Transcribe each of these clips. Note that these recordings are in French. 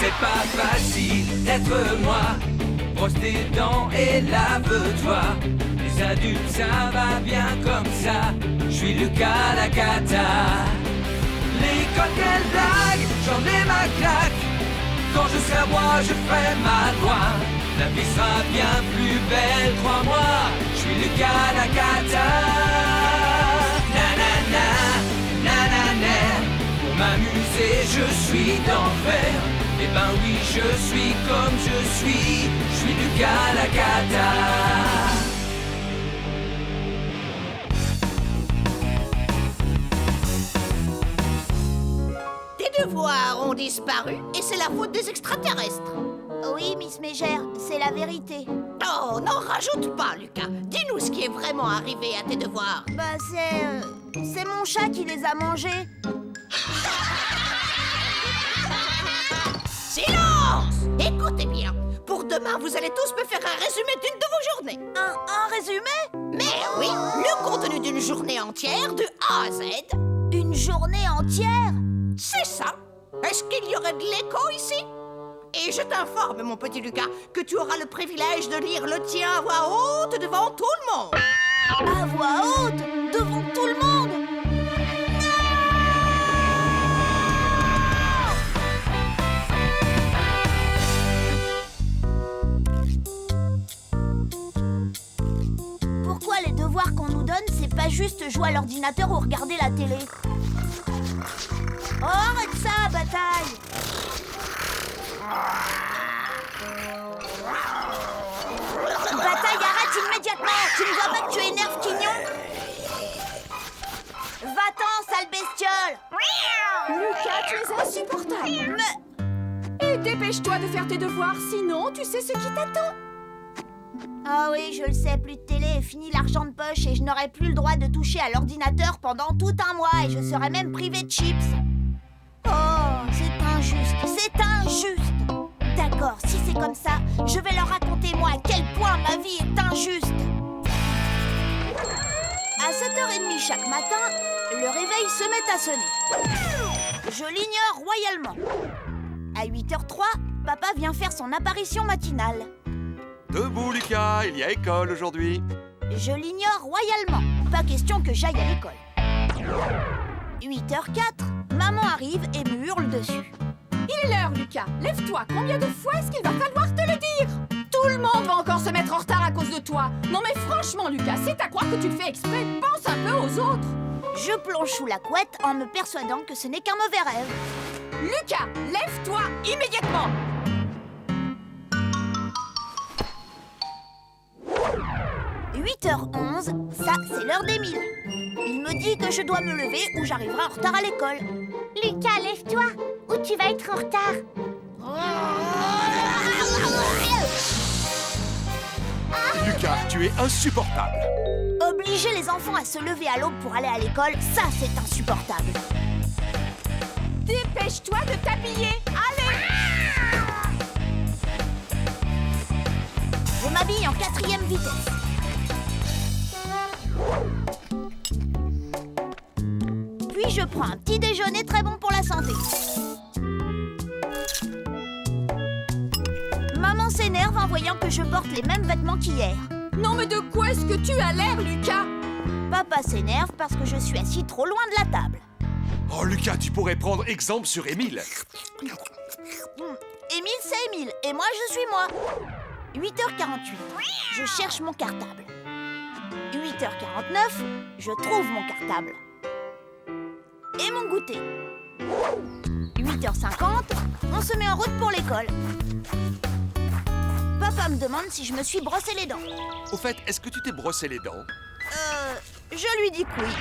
c'est pas facile d'être moi. Brosse tes dents et lave-toi. Les adultes, ça va bien comme ça. Je suis Lucas Lacata. L'école, quelle blague, j'en ai ma claque. Quand je serai à moi, je ferai ma loi. La vie sera bien plus belle, crois-moi. Je suis Lucas Lacata. Nanana, nanana. Pour m'amuser, je suis d'enfer. Eh ben oui, je suis comme je suis Lucas Lacata. Tes devoirs ont disparu et c'est la faute des extraterrestres. Oui, Miss Mégère, c'est la vérité. Oh, n'en rajoute pas, Lucas. Dis-nous ce qui est vraiment arrivé à tes devoirs. Bah, c'est mon chat qui les a mangés. Silence! Écoutez bien. Pour demain, vous allez tous me faire un résumé d'une de vos journées. Un résumé? Mais oui, le contenu d'une journée entière, de A à Z. Une journée entière? C'est ça. Est-ce qu'il y aurait de l'écho ici? Et je t'informe, mon petit Lucas, que tu auras le privilège de lire le tien à voix haute devant tout le monde. À voix haute? Devant tout le monde? Pourquoi les devoirs qu'on nous donne, c'est pas juste jouer à l'ordinateur ou regarder la télé? Oh, arrête ça, bataille! Bataille, arrête immédiatement! Tu ne vois pas que tu énerves Quignon? Va-t'en, sale bestiole! Lucas, tu es insupportable. Et dépêche-toi de faire tes devoirs, sinon tu sais ce qui t'attend. Ah oui, je le sais, plus de télé et fini l'argent de poche et je n'aurai plus le droit de toucher à l'ordinateur pendant tout un mois et je serai même privé de chips. Oh, c'est injuste, c'est injuste. D'accord, si c'est comme ça, je vais leur raconter moi à quel point ma vie est injuste. À 7h30 chaque matin, le réveil se met à sonner. Je l'ignore royalement. À 8h03, papa vient faire son apparition matinale. Debout, Lucas, il y a école aujourd'hui. Je l'ignore royalement. Pas question que j'aille à l'école. 8h04, maman arrive et me hurle dessus. Il est l'heure, Lucas. Lève-toi. Combien de fois est-ce qu'il va falloir te le dire? Tout le monde va encore se mettre en retard à cause de toi. Non mais franchement, Lucas, c'est à croire que tu le fais exprès. Pense un peu aux autres. Je plonge sous la couette en me persuadant que ce n'est qu'un mauvais rêve. Lucas, lève-toi immédiatement. 8h11, ça c'est l'heure d'Émile. Il me dit que je dois me lever ou j'arriverai en retard à l'école. Lucas, lève-toi ou tu vas être en retard. Lucas, tu es insupportable. Obliger les enfants à se lever à l'aube pour aller à l'école, ça c'est insupportable. Dépêche-toi de t'habiller. Allez. Je m'habille en 4e vitesse. Puis je prends un petit déjeuner très bon pour la santé. Maman s'énerve en voyant que je porte les mêmes vêtements qu'hier. Non mais de quoi est-ce que tu as l'air, Lucas? Papa s'énerve parce que je suis assis trop loin de la table. Oh, Lucas, tu pourrais prendre exemple sur Émile. Émile, c'est Émile, et moi, je suis moi. 8h48, je cherche mon cartable. 8h49, je trouve mon cartable. Et mon goûter. 8h50, on se met en route pour l'école. Papa me demande si je me suis brossé les dents. Au fait, est-ce que tu t'es brossé les dents? Je lui dis que oui.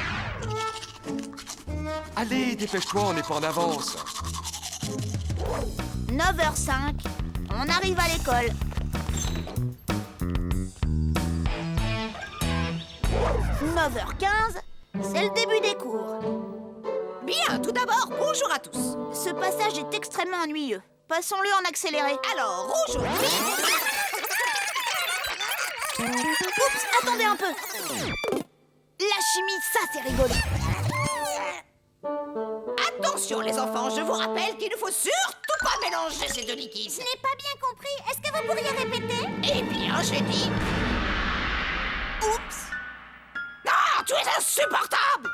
Allez, dépêche-toi, on n'est pas en avance. 9h05, on arrive à l'école. 9h15, c'est le début des cours. Bien, tout d'abord, bonjour à tous. Ce passage est extrêmement ennuyeux. Passons-le en accéléré. Alors, aujourd'hui... Oups, attendez un peu. La chimie, ça c'est rigolo. Attention les enfants, je vous rappelle qu'il ne faut surtout pas mélanger ces deux liquides. Je n'ai pas bien compris. Est-ce que vous pourriez répéter? Eh bien, j'ai dit... Oups! Ah, tu es insupportable!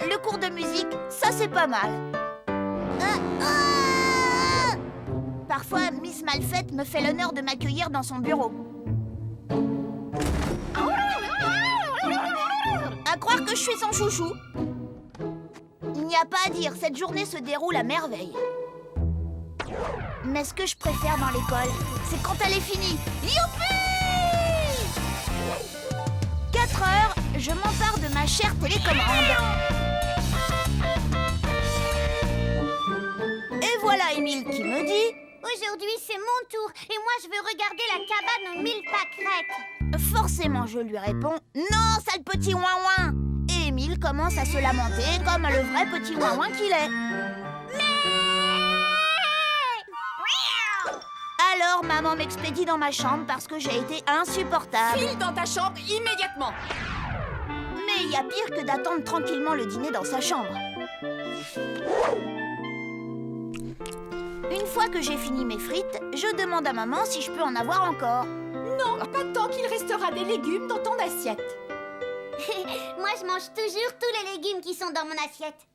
Le cours de musique, ça c'est pas mal. Parfois, Miss Malfaite me fait l'honneur de m'accueillir dans son bureau. À croire que je suis son chouchou. Il n'y a pas à dire, cette journée se déroule à merveille. Mais ce que je préfère dans l'école, c'est quand elle est finie. Youpi! 4 heures, je m'empare de ma chère télécommande. Et voilà Émile qui me dit... Aujourd'hui, c'est mon tour et moi, je veux regarder la cabane aux 1000 pâquerettes. Forcément, je lui réponds « Non, sale petit ouin-ouin !» Et Émile commence à se lamenter comme le vrai petit ouin-ouin qu'il est. Alors, maman m'expédie dans ma chambre parce que j'ai été insupportable. File dans ta chambre immédiatement. Mais il y a pire que d'attendre tranquillement le dîner dans sa chambre. Une fois que j'ai fini mes frites, je demande à maman si je peux en avoir encore. Non, pas tant qu'il restera des légumes dans ton assiette. Moi, je mange toujours tous les légumes qui sont dans mon assiette.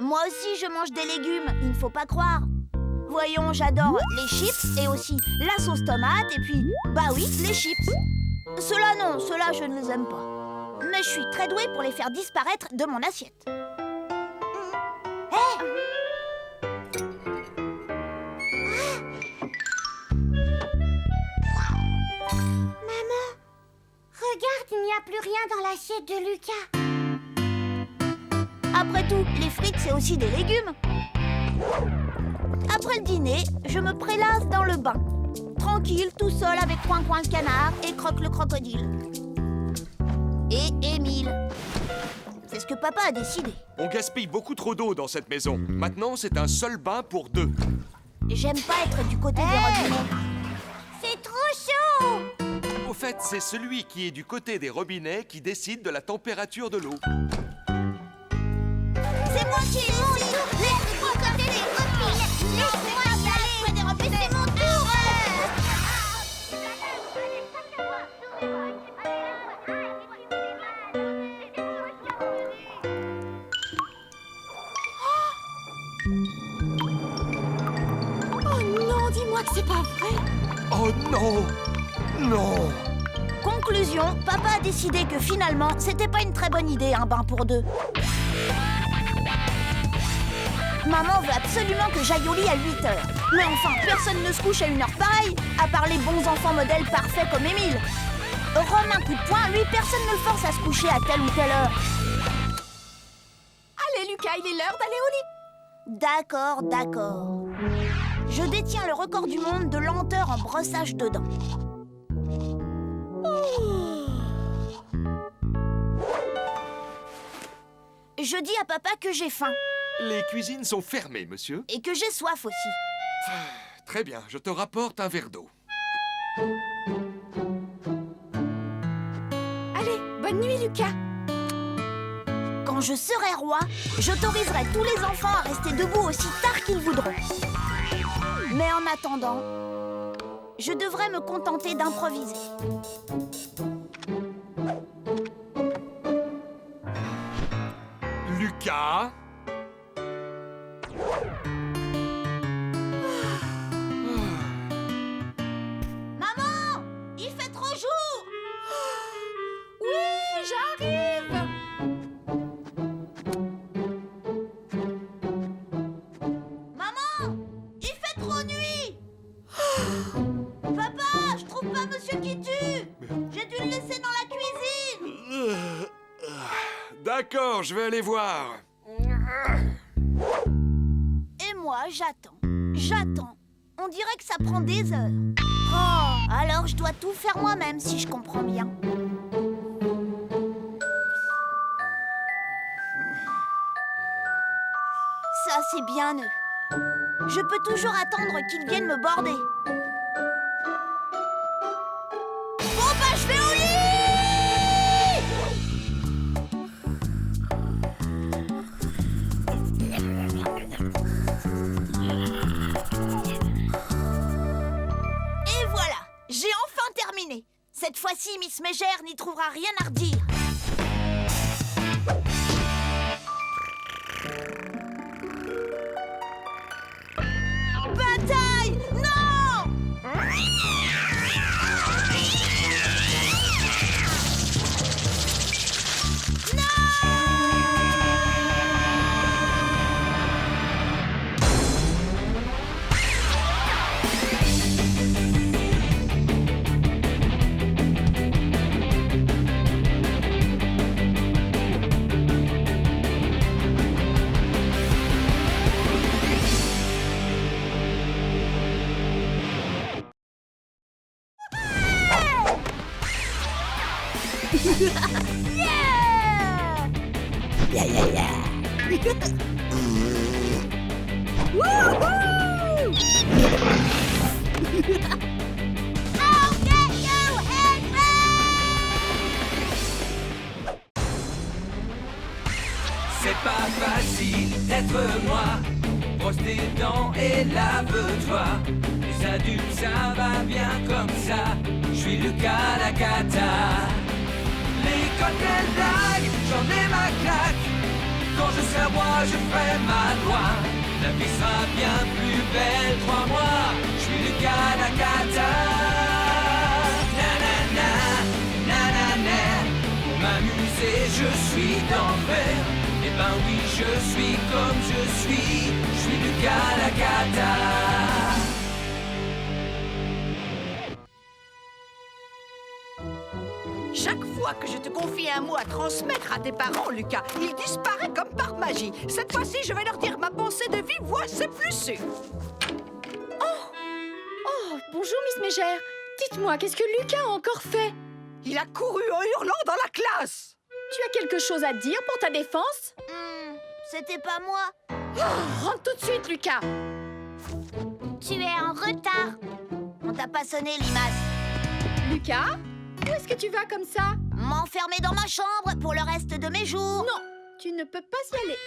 Moi aussi, je mange des légumes, il ne faut pas croire. Voyons, j'adore les chips et aussi la sauce tomate et puis, bah oui, les chips. Ceux-là non, ceux-là je ne les aime pas. Mais je suis très douée pour les faire disparaître de mon assiette. Regarde, il n'y a plus rien dans l'assiette de Lucas. Après tout, les frites, c'est aussi des légumes. Après le dîner, je me prélasse dans le bain. Tranquille, tout seul avec Coin-Coin le canard et Croque le crocodile. Et Émile. C'est ce que papa a décidé. On gaspille beaucoup trop d'eau dans cette maison. Maintenant, c'est un seul bain pour 2. J'aime pas être du côté des robinets. C'est trop chaud. Au fait, c'est celui qui est du côté des robinets qui décide de la température de l'eau. C'est moi qui ai mon tour. Laisse-moi côté des robinets. Laisse-moi y aller près des robinets. C'est mon tour. Oh non, dis-moi que c'est pas vrai. Oh non! Non! Conclusion, papa a décidé que finalement, c'était pas une très bonne idée, un bain pour 2. Maman veut absolument que j'aille au lit à 8 heures. Mais enfin, personne ne se couche à une heure pareille, à part les bons enfants modèles parfaits comme Émile. Rome un coup de poing, lui, personne ne le force à se coucher à telle ou telle heure. Allez, Lucas, il est l'heure d'aller au lit. D'accord, d'accord. Je détiens le record du monde de lenteur en brossage de dents. Je dis à papa que j'ai faim Les cuisines sont fermées, monsieur. et que j'ai soif aussi. Très bien, je te rapporte un verre d'eau. Allez, bonne nuit, Lucas. Quand je serai roi, j'autoriserai tous les enfants à rester debout aussi tard qu'ils voudront. Mais en attendant, je devrais me contenter d'improviser. Lucas? Maman, il fait trop jour. Oui, j'arrive. Maman, il fait trop nuit. Papa, je trouve pas Monsieur qui tue. J'ai dû le laisser dans la cuisine. D'accord, je vais aller voir. Et moi, j'attends. J'attends. On dirait que ça prend des heures. Oh, alors je dois tout faire moi-même si je comprends bien. Ça, c'est bien eux. Je peux toujours attendre qu'ils viennent me border. Bon, bah, je vais au lit! Et voilà, j'ai enfin terminé. Cette fois-ci, Miss Mégère n'y trouvera rien à redire. Bataille! Non! C'est pas facile d'être moi. Brosse tes dents et lave-toi. Les adultes, ça va bien comme ça. Je suis Lucas la cata. L'école quelle blague, j'en ai ma claque. Quand je serai roi, je ferai ma loi. La vie sera bien plus belle, crois-moi. Je suis Lucas la cata. Nanana, nanana. Pour m'amuser, je suis d'enfer. Eh ben oui, je suis comme je suis Lucas la cata. Chaque fois que je te confie un mot à transmettre à tes parents, Lucas, il disparaît comme par magie. Cette fois-ci, je vais leur dire ma pensée de vive voix, c'est plus sûr. Oh, bonjour Miss Mégère. Dites-moi, qu'est-ce que Lucas a encore fait? Il a couru en hurlant dans la classe. Tu as quelque chose à dire pour ta défense? C'était pas moi. Rentre tout de suite, Lucas. Tu es en retard. On t'a pas sonné, limace. Lucas, où est-ce que tu vas comme ça? M'enfermer dans ma chambre pour le reste de mes jours. Non, tu ne peux pas y aller.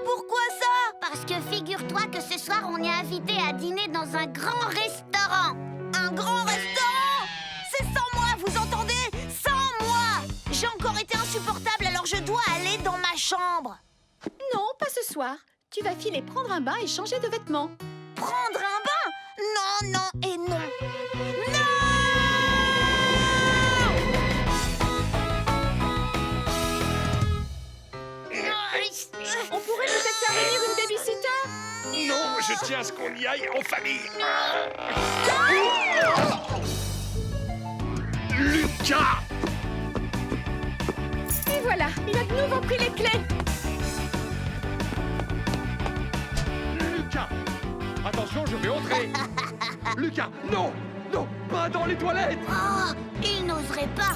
Pourquoi ça? Parce que figure-toi que ce soir, on est invité à dîner dans un grand restaurant. Un grand restaurant? C'est sans moi, vous entendez? Sans moi! J'ai encore été insupportable, alors je dois aller dans ma chambre. Non, pas ce soir. Tu vas filer prendre un bain et changer de vêtements. Prendre un bain? Non, non et non. On pourrait peut-être faire venir une babysitter? Non, je tiens à ce qu'on y aille en famille. Lucas! Et voilà, il a de nouveau pris les clés. Lucas! Attention, je vais entrer. Lucas, non! Non, pas dans les toilettes! Oh, il n'oserait pas.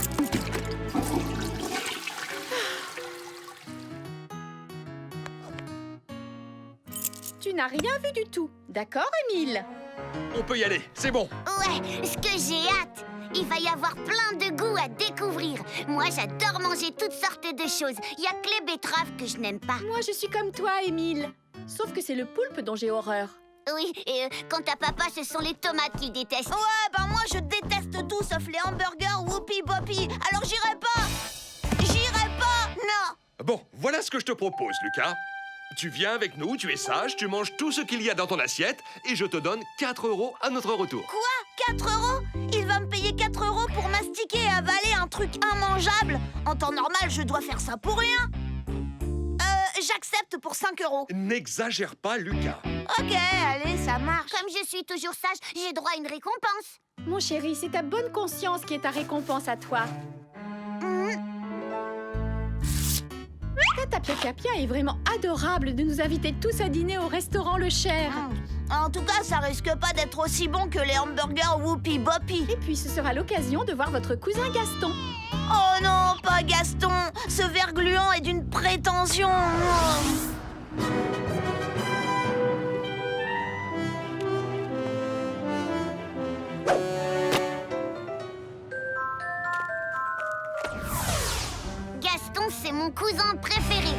Tu n'as rien vu du tout. D'accord, Émile? On peut y aller, c'est bon. Ouais, ce que j'ai hâte. Il va y avoir plein de goûts à découvrir. Moi, j'adore manger toutes sortes de choses. Il y a que les betteraves que je n'aime pas. Moi, je suis comme toi, Émile. Sauf que c'est le poulpe dont j'ai horreur. Oui, et quant à papa, ce sont les tomates qu'il déteste. Ouais, ben moi je déteste tout sauf les hamburgers Whoopi Boppy. Alors j'irai pas. J'irai pas. Non. Bon, voilà ce que je te propose, Lucas. Tu viens avec nous, tu es sage, tu manges tout ce qu'il y a dans ton assiette et je te donne 4 € à notre retour. Quoi? 4 €? Il va me payer 4 € pour mastiquer et avaler un truc immangeable? En temps normal, je dois faire ça pour rien. J'accepte pour 5 €. N'exagère pas, Lucas. Ok, allez, ça marche. Comme je suis toujours sage, j'ai droit à une récompense. Mon chéri, c'est ta bonne conscience qui est ta récompense à toi. Tata Pia Pia est vraiment adorable de nous inviter tous à dîner au restaurant Le Cher. En tout cas, ça risque pas d'être aussi bon que les hamburgers Whoopi Boppy. Et puis, ce sera l'occasion de voir votre cousin Gaston. Oh non, pas Gaston. Ce ver gluant est d'une prétention. Gaston, c'est mon cousin préféré.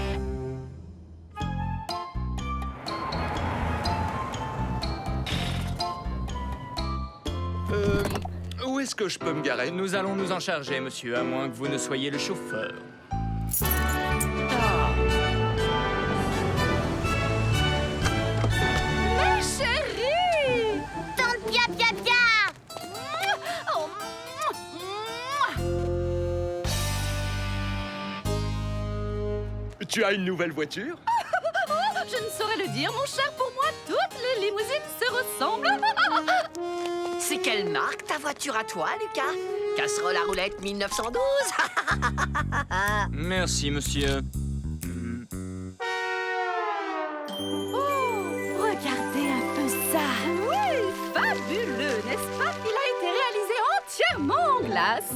Est-ce que je peux me garer? Nous allons nous en charger, monsieur, à moins que vous ne soyez le chauffeur. Ma chérie! Tante Pia Pia Pia! Oh, Tu as une nouvelle voiture? je ne saurais le dire, mon cher. Pour moi, toutes les limousines se ressemblent. C'est quelle marque ta voiture à toi, Lucas? Casserole à roulette 1912? Merci, monsieur. Regardez un peu ça. Oui, fabuleux, n'est-ce pas? Il a été réalisé entièrement en glace.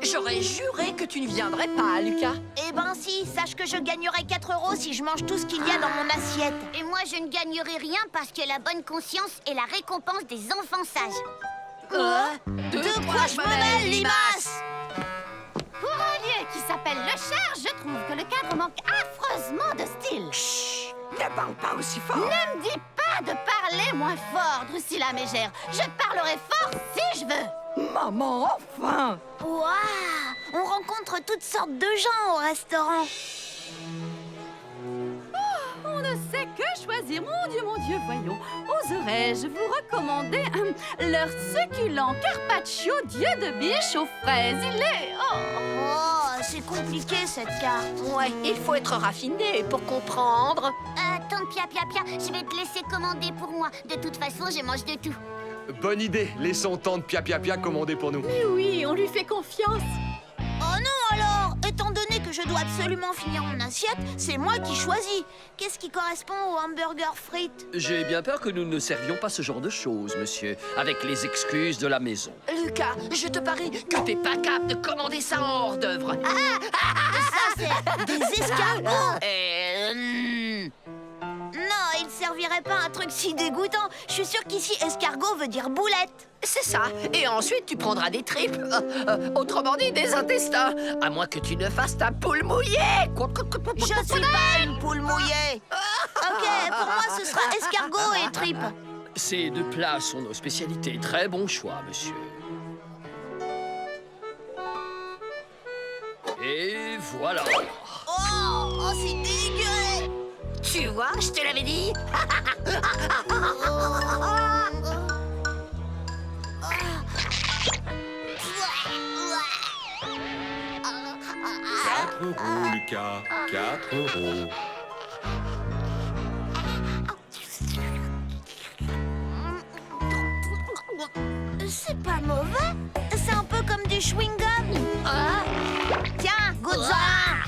J'aurais juré que tu ne viendrais pas, Lucas. Eh ben si, sache que je gagnerai 4 € si je mange tout ce qu'il y a dans mon assiette. Et moi, je ne gagnerai rien parce que la bonne conscience est la récompense des enfants sages. De quoi je me mêle, limace? Pour un lieu qui s'appelle Le Cher, je trouve que le cadre manque affreusement de style. Chut! Ne parle pas aussi fort. Ne me dis pas de parler moins fort, Drusilla Mégère. Je parlerai fort si je veux. Maman, enfin! Waouh! On rencontre toutes sortes de gens au restaurant. On ne sait que choisir. Mon Dieu, voyons. Oserais-je vous recommander leur succulent carpaccio Dieu de biche aux fraises? Il est... Oh, c'est compliqué cette carte. Ouais, il faut être raffiné pour comprendre. Tante Pia Pia Pia, je vais te laisser commander pour moi. De toute façon, je mange de tout. Bonne idée, laissons tante Pia Pia Pia commander pour nous. Mais oui, on lui fait confiance. Oh non alors! Étant donné que je dois absolument finir mon assiette, c'est moi qui choisis. Qu'est-ce qui correspond au hamburger frites? J'ai bien peur que nous ne servions pas ce genre de choses, monsieur, avec les excuses de la maison. Lucas, je te parie que t'es pas capable de commander ça en hors d'œuvre. Ça, c'est des escargots! Non. Non, il servirait pas un truc si dégoûtant. Je suis sûre qu'ici, escargot veut dire boulette. C'est ça. Et ensuite, tu prendras des tripes. Autrement dit, des intestins. À moins que tu ne fasses ta poule mouillée. Je suis pas une poule mouillée. Ok, pour moi, ce sera escargot et tripes. Ces deux plats sont nos spécialités. Très bon choix, monsieur. Et voilà. Oh, c'est dégueu. Tu vois, je te l'avais dit. €4, Lucas. 4 €. C'est pas mauvais. C'est un peu comme du chewing-gum. Tiens, goûte-en.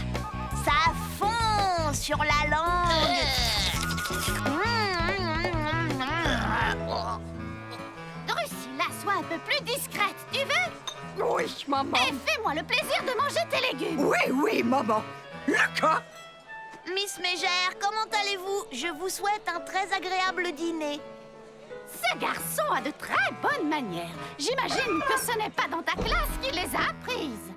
Ça fond sur la langue. Drusilla, sois un peu plus discrète, tu veux? Oui, maman. Et fais-moi le plaisir de manger tes légumes. Oui, maman. Lucas. Miss Mégère, comment allez-vous? Je vous souhaite un très agréable dîner. Ce garçon a de très bonnes manières. J'imagine que ce n'est pas dans ta classe qu'il les a apprises.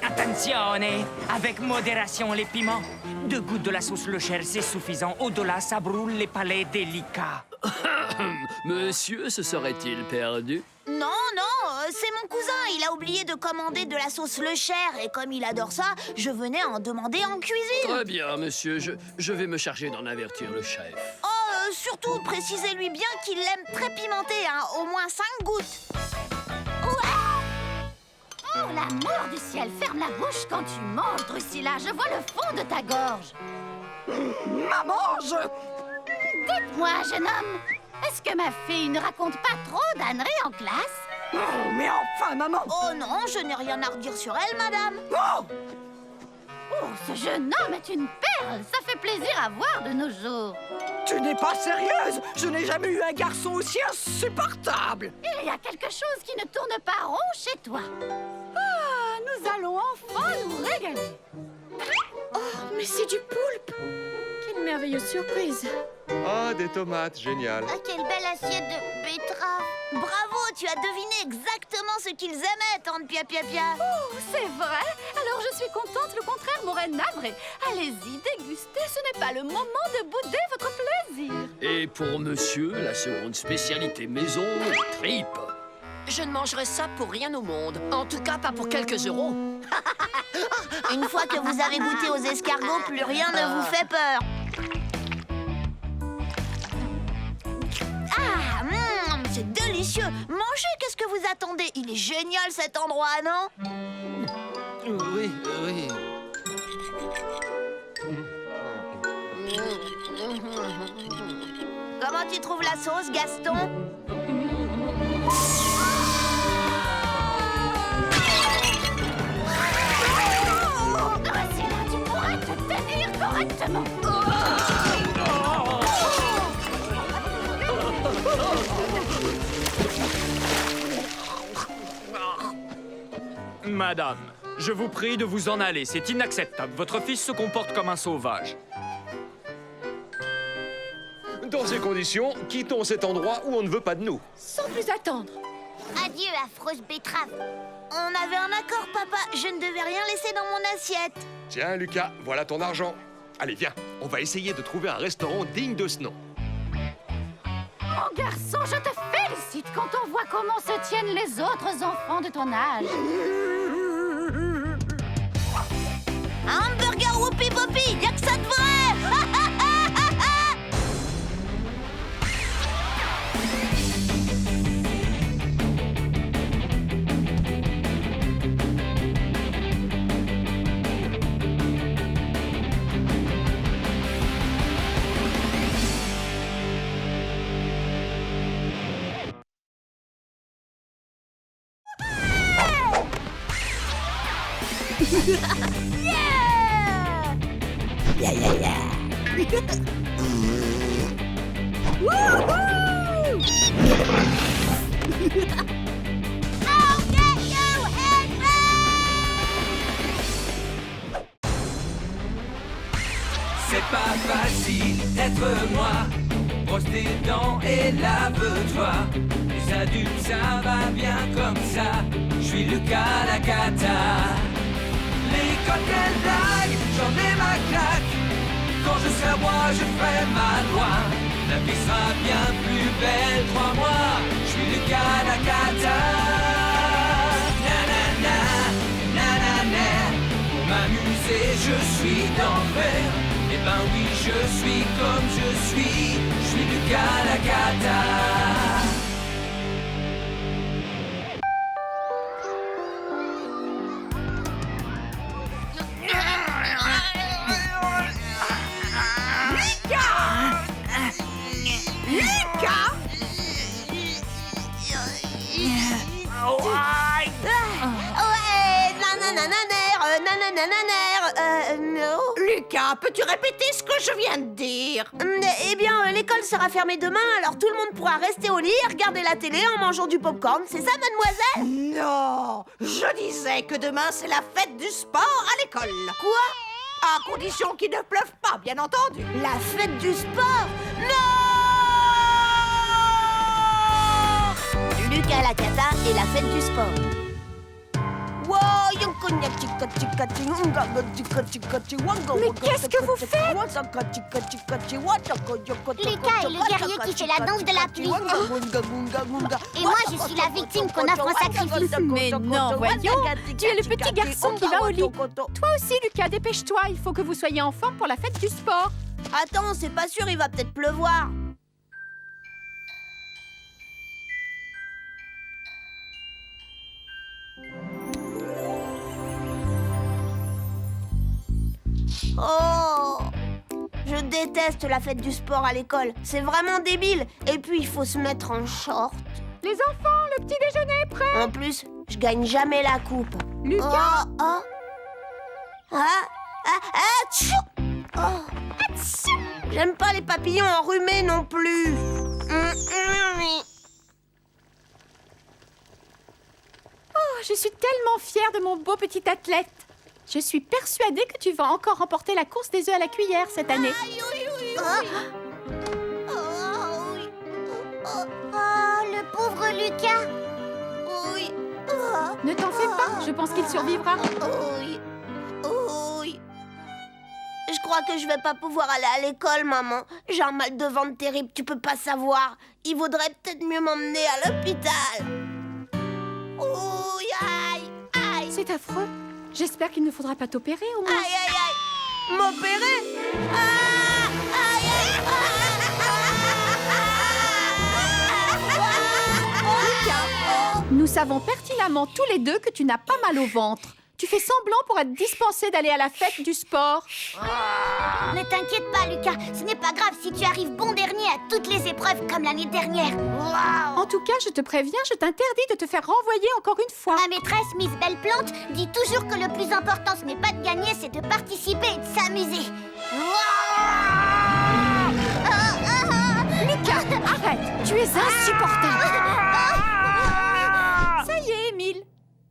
Attenzione! Avec modération les piments. 2 gouttes de la sauce Le Cher, c'est suffisant. Au-delà, ça brûle les palais délicats. Monsieur se serait-il perdu? Non, c'est mon cousin. Il a oublié de commander de la sauce Le Cher. Et comme il adore ça, je venais en demander en cuisine. Très bien, monsieur. Je vais me charger d'en avertir le chef. Oh, surtout, précisez-lui bien qu'il l'aime très pimenté, hein. Au moins 5 gouttes. Oh, l'amour du ciel, ferme la bouche quand tu manges, Drusilla. Je vois le fond de ta gorge. Maman, Dites-moi, jeune homme, est-ce que ma fille ne raconte pas trop d'âneries en classe? Oh, mais enfin, maman. Oh non, je n'ai rien à redire sur elle, madame. Oh, ce jeune homme est une perle. Ça fait plaisir à voir de nos jours. Tu n'es pas sérieuse. Je n'ai jamais eu un garçon aussi insupportable. Il y a quelque chose qui ne tourne pas rond chez toi. Ah, nous allons enfin nous régaler. Oh, mais c'est du poulpe. Quelle merveilleuse surprise. Ah, des tomates, génial. Ah, quelle belle assiette de betterave. Bravo, tu as deviné exactement ce qu'ils aimaient, tante Pia Pia Pia. Oh, c'est vrai? Alors je suis contente, le contraire m'aurait navré. Allez-y, dégustez, ce n'est pas le moment de bouder votre plaisir. Et pour monsieur, la seconde spécialité maison, tripes. Je ne mangerai ça pour rien au monde. En tout cas, pas pour quelques euros. Une fois que vous avez goûté aux escargots, plus rien ne vous fait peur. Ah, c'est délicieux. Mangez, qu'est-ce que vous attendez? Il est génial cet endroit, non? Oui, oui. Comment tu trouves la sauce, Gaston? Dracula, tu pourrais te tenir correctement. Madame, je vous prie de vous en aller. C'est inacceptable. Votre fils se comporte comme un sauvage. Dans ces conditions, quittons cet endroit où on ne veut pas de nous. Sans plus attendre. Adieu, affreuse betterave. On avait un accord, papa. Je ne devais rien laisser dans mon assiette. Tiens, Lucas, voilà ton argent. Allez, viens, on va essayer de trouver un restaurant digne de ce nom. Mon garçon, je te félicite quand on voit comment se tiennent les autres enfants de ton âge. Un hamburger Whoopi Poppy, y'a que ça de vrai. C'est pas facile d'être moi. Brosse tes dents et lave-toi. Les adultes, ça va bien comme ça. Je suis Lucas la cata. Les cocktails blagues, j'en ai ma claque. Quand je serai roi, je ferai ma loi. La vie sera bien plus belle, crois-moi. Je suis Lucas la cata. Nanana, nanana. Pour m'amuser, je suis d'enfer. Eh ben oui, je suis comme je suis Lucas la cata. Lucas, peux-tu répéter ce que je viens de dire? Eh bien, l'école sera fermée demain, alors tout le monde pourra rester au lit et regarder la télé en mangeant du popcorn. C'est ça, mademoiselle? Non, je disais que demain c'est la fête du sport à l'école. Quoi? À condition qu'il ne pleuve pas, bien entendu. La fête du sport? Non! Lucas la cata et la fête du sport. Mais qu'est-ce que vous faites? Lucas est le guerrier qui fait la danse de la pluie. Et moi, je suis la victime qu'on offre en sacrifice. Mais non, voyons. Tu es le petit garçon qui va au lit. Toi aussi, Lucas, dépêche-toi. Il faut que vous soyez en forme pour la fête du sport. Attends, c'est pas sûr, il va peut-être pleuvoir. Oh! Je déteste la fête du sport à l'école. C'est vraiment débile. Et puis, il faut se mettre en short. Les enfants, le petit déjeuner est prêt. En plus, je gagne jamais la coupe. Lucas. Oh, oh. Tchou. Oh. J'aime pas les papillons enrhumés non plus. Oh, je suis tellement fière de mon beau petit athlète. Je suis persuadée que tu vas encore remporter la course des œufs à la cuillère cette année. Oh, le pauvre Lucas. Ne t'en fais pas, je pense qu'il survivra. Oui. Oui. Je crois que je vais pas pouvoir aller à l'école, maman. J'ai un mal de ventre terrible, tu peux pas savoir. Il vaudrait peut-être mieux m'emmener à l'hôpital. Ouh, aïe, aïe. C'est affreux. J'espère qu'il ne faudra pas t'opérer au moins. Aïe, aïe, aïe. M'opérer? Ah, aïe, aïe. Nous savons pertinemment tous les deux que tu n'as pas mal au ventre. Tu fais semblant pour être dispensé d'aller à la fête du sport. Ne t'inquiète pas, Lucas. Ce n'est pas grave si tu arrives bon dernier à toutes les épreuves comme l'année dernière. Waouh! En tout cas, je te préviens, je t'interdis de te faire renvoyer encore une fois. Ma maîtresse, Miss Belle-Plante, dit toujours que le plus important, ce n'est pas de gagner, c'est de participer et de s'amuser. Lucas, arrête! Tu es insupportable! Ça y est, Émile.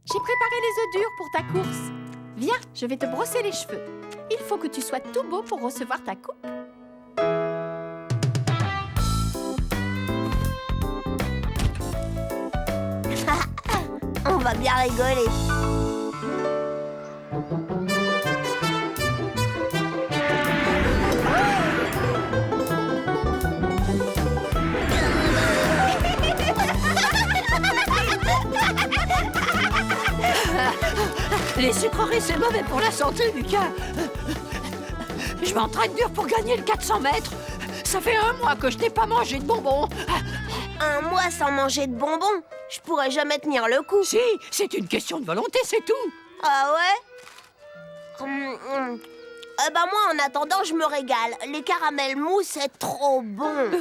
J'ai préparé les œufs durs pour ta course. Viens, je vais te brosser les cheveux. Il faut que tu sois tout beau pour recevoir ta coupe. On va bien rigoler. Les sucreries, c'est mauvais pour la santé, Lucas. Je m'entraîne dur pour gagner le 400 mètres. Ça fait 1 mois que je n'ai pas mangé de bonbons. Un mois sans manger de bonbons? Je pourrais jamais tenir le coup. Si, c'est une question de volonté, c'est tout. Ah ouais? Ben moi, en attendant, je me régale. Les caramels mous, c'est trop bon.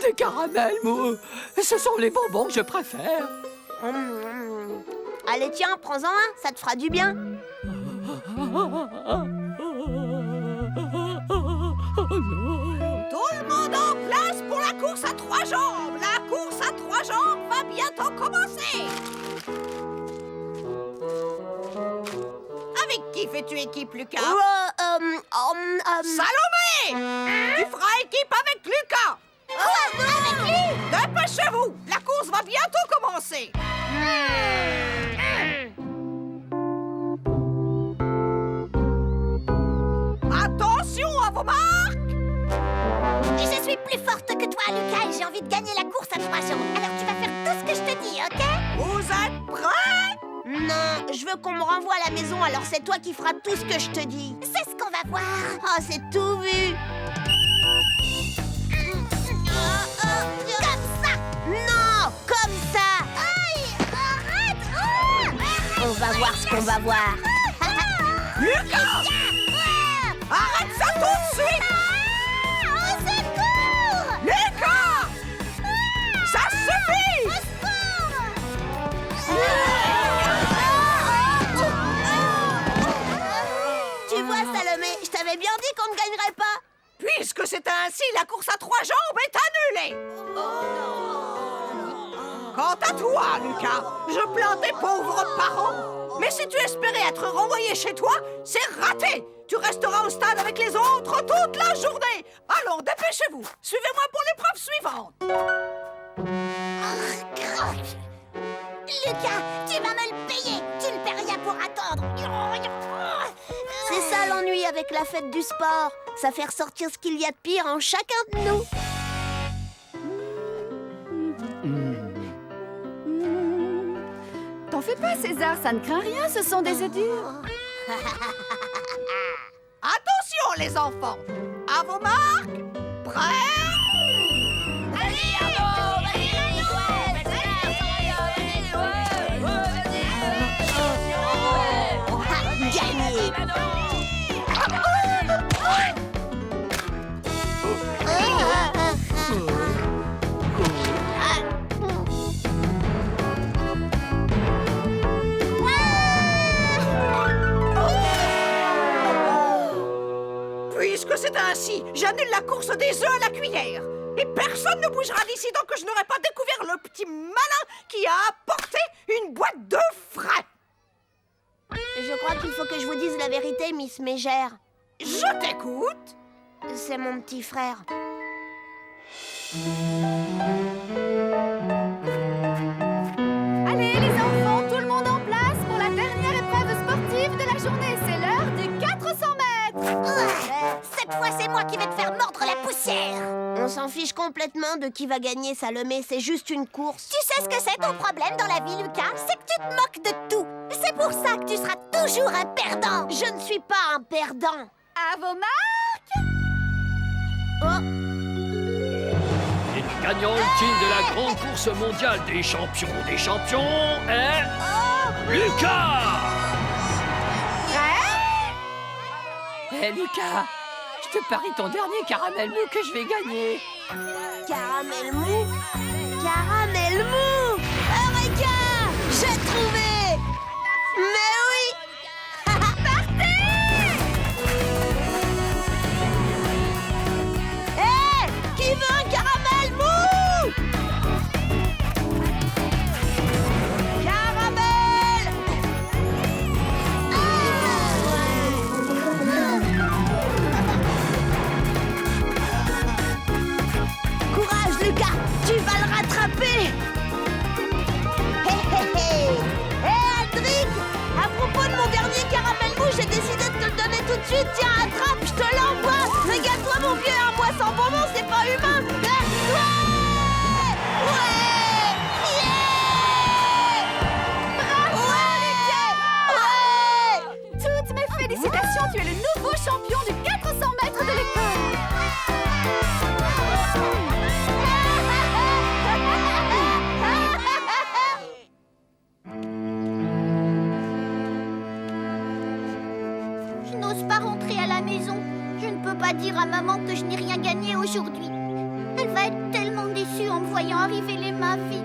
Des caramels mous. Ce sont les bonbons que je préfère. Allez, tiens, prends-en un, ça te fera du bien. Tout le monde en place pour la course à 3 jambes. La course à 3 jambes va bientôt commencer. Avec qui fais-tu équipe, Lucas? Salomé! Tu feras équipe avec Lucas. Avec lui? Dépêchez-vous, la course va bientôt commencer. Attention à vos marques! Je suis plus forte que toi, Lucas, et j'ai envie de gagner la course à 3 jambes. Alors tu vas faire tout ce que je te dis, ok? Vous êtes prêts? Non, je veux qu'on me renvoie à la maison, alors c'est toi qui feras tout ce que je te dis. C'est ce qu'on va voir. Oh, c'est tout vu. Comme ça. Non, comme ça. Aïe, arrête. On va voir ce qu'on va voir. Lucas! Arrête ça tout de suite! Au secours! Lucas! Ça suffit! Au secours! Tu vois, Salomé, je t'avais bien dit qu'on ne gagnerait pas. Puisque c'est ainsi, la course à 3 jambes est annulée. Quant à toi, Lucas, je plains tes pauvres parents. Mais si tu espérais être renvoyé chez toi, c'est raté. Tu resteras au stade avec les autres toute la journée. Allons, dépêchez-vous. Suivez-moi pour l'épreuve suivante. Lucas, tu vas me le payer. Tu ne paies rien pour attendre. C'est ça l'ennui avec la fête du sport. Ça fait ressortir ce qu'il y a de pire en chacun de nous. T'en fais pas, César, ça ne craint rien, ce sont des œufs durs. Attention, les enfants. À vos marques. Prêts? Gagné. Puisque c'est ainsi, j'annule la course des œufs à la cuillère. Et personne ne bougera d'ici tant que je n'aurai pas découvert le petit malin qui a apporté une boîte d'œufs frais. Je crois qu'il faut que je vous dise la vérité, Miss Mégère. Je t'écoute. C'est mon petit frère. Allez, les enfants, tout le monde en m'en fiche complètement de qui va gagner, Salomé. C'est juste une course. Tu sais ce que c'est ton problème dans la vie, Lucas? C'est que tu te moques de tout. C'est pour ça que tu seras toujours un perdant. Je ne suis pas un perdant. À vos marques! Et le gagnant ultime de la grande course mondiale des champions est... Lucas! Hé, Lucas, je te parie ton dernier caramel mou que je vais gagner. Caramel mou? Caramel mou! Eureka! J'ai trouvé! Mais oui! Hé! Qui veut un caramel mou? Caramel! Courage, Lucas! Tu vas le rattraper! Hé, hé, hé! Hé, Aldric! À propos de mon dernier caramel mou, j'ai décidé de te le donner tout de suite. Tiens, attrape, je te l'envoie! Regarde-toi, mon vieux, un mois sans bonbon, c'est pas humain! Ouais! Ouais! Yeah! Ouais! Toutes mes félicitations, tu es le nouveau champion du 400 mètres de l'école. Je n'ose pas rentrer à la maison. Je ne peux pas dire à maman que je n'ai rien gagné aujourd'hui. Elle va être tellement déçue en me voyant arriver les mains vides.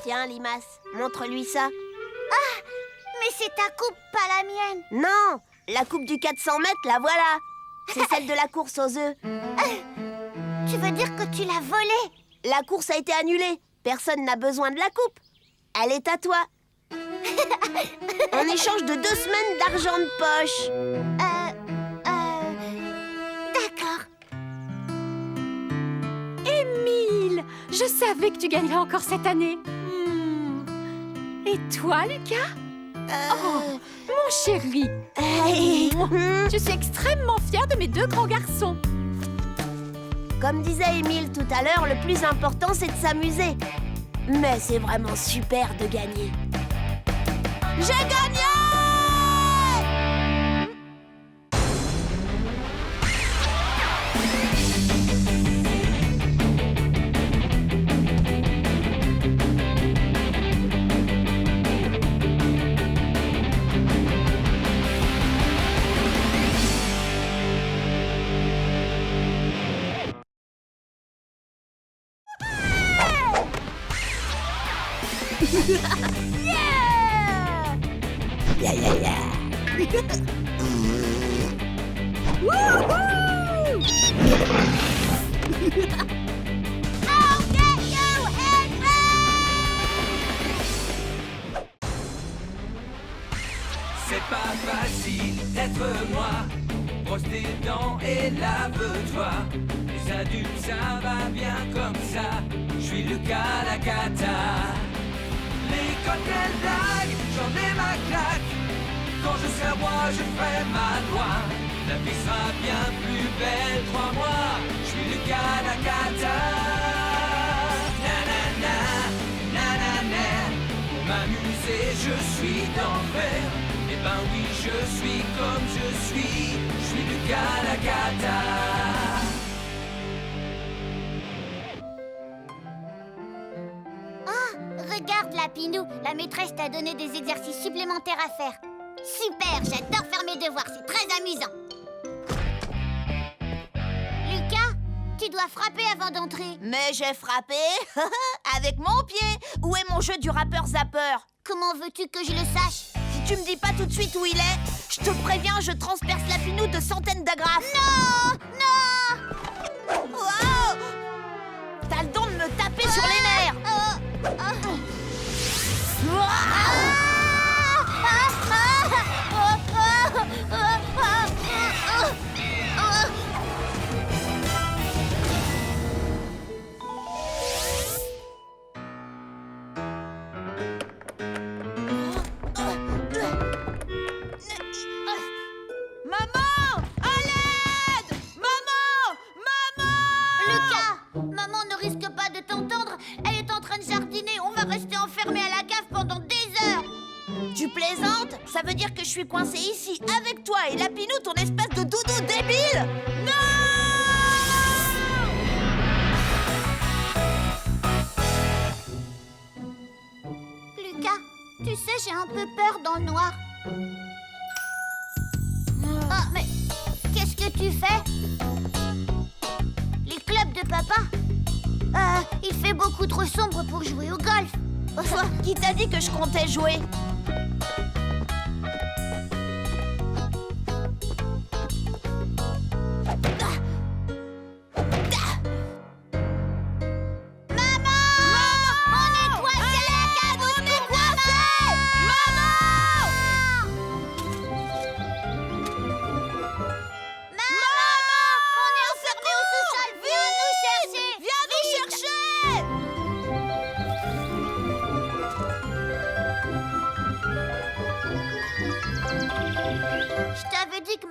Tiens, Limace, montre-lui ça. Mais c'est ta coupe, pas la mienne. Non! La coupe du 400 mètres, la voilà! C'est celle de la course aux œufs. Tu veux dire que tu l'as volée? La course a été annulée. Personne n'a besoin de la coupe. Elle est à toi. En échange de 2 semaines d'argent de poche. D'accord. Émile, je savais que tu gagnerais encore cette année. Et toi, Lucas? Oh, mon chéri, je suis extrêmement fière de mes 2 grands garçons. Comme disait Émile tout à l'heure, le plus important c'est de s'amuser. Mais c'est vraiment super de gagner. J'ai gagné! C'est pas facile d'être moi. Brosse tes dents et lave-toi. Les adultes, ça va bien comme ça. Je suis Lucas Lacata. Les cocktails blagues, j'en ai ma claque. Quand je serai roi, je ferai ma loi. La vie sera bien plus belle, crois-moi. Je suis Lucas Lacata. Nanana, nanana. Pour m'amuser, je suis d'enfer. Eh ben oui, je suis comme je suis Lucas Lacata. Regarde Lapinou, la maîtresse t'a donné des exercices supplémentaires à faire. Super, j'adore faire mes devoirs, c'est très amusant. Lucas, tu dois frapper avant d'entrer. Mais j'ai frappé avec mon pied. Où est mon jeu du rappeur zapper? Comment veux-tu que je le sache? Si tu me dis pas tout de suite où il est, je te préviens, je transperce Lapinou de centaines d'agrafes. Non! Non! Wow! T'as le don de me taper sur les nerfs. Maman! À l'aide! Maman! plaisantes? Ça veut dire que je suis coincée ici avec toi et Lapinou, ton espèce de doudou débile? Non! Lucas, tu sais, j'ai un peu peur dans le noir. Oh, mais qu'est-ce que tu fais? Les clubs de papa? Il fait beaucoup trop sombre pour jouer au golf. Qui t'a dit que je comptais jouer?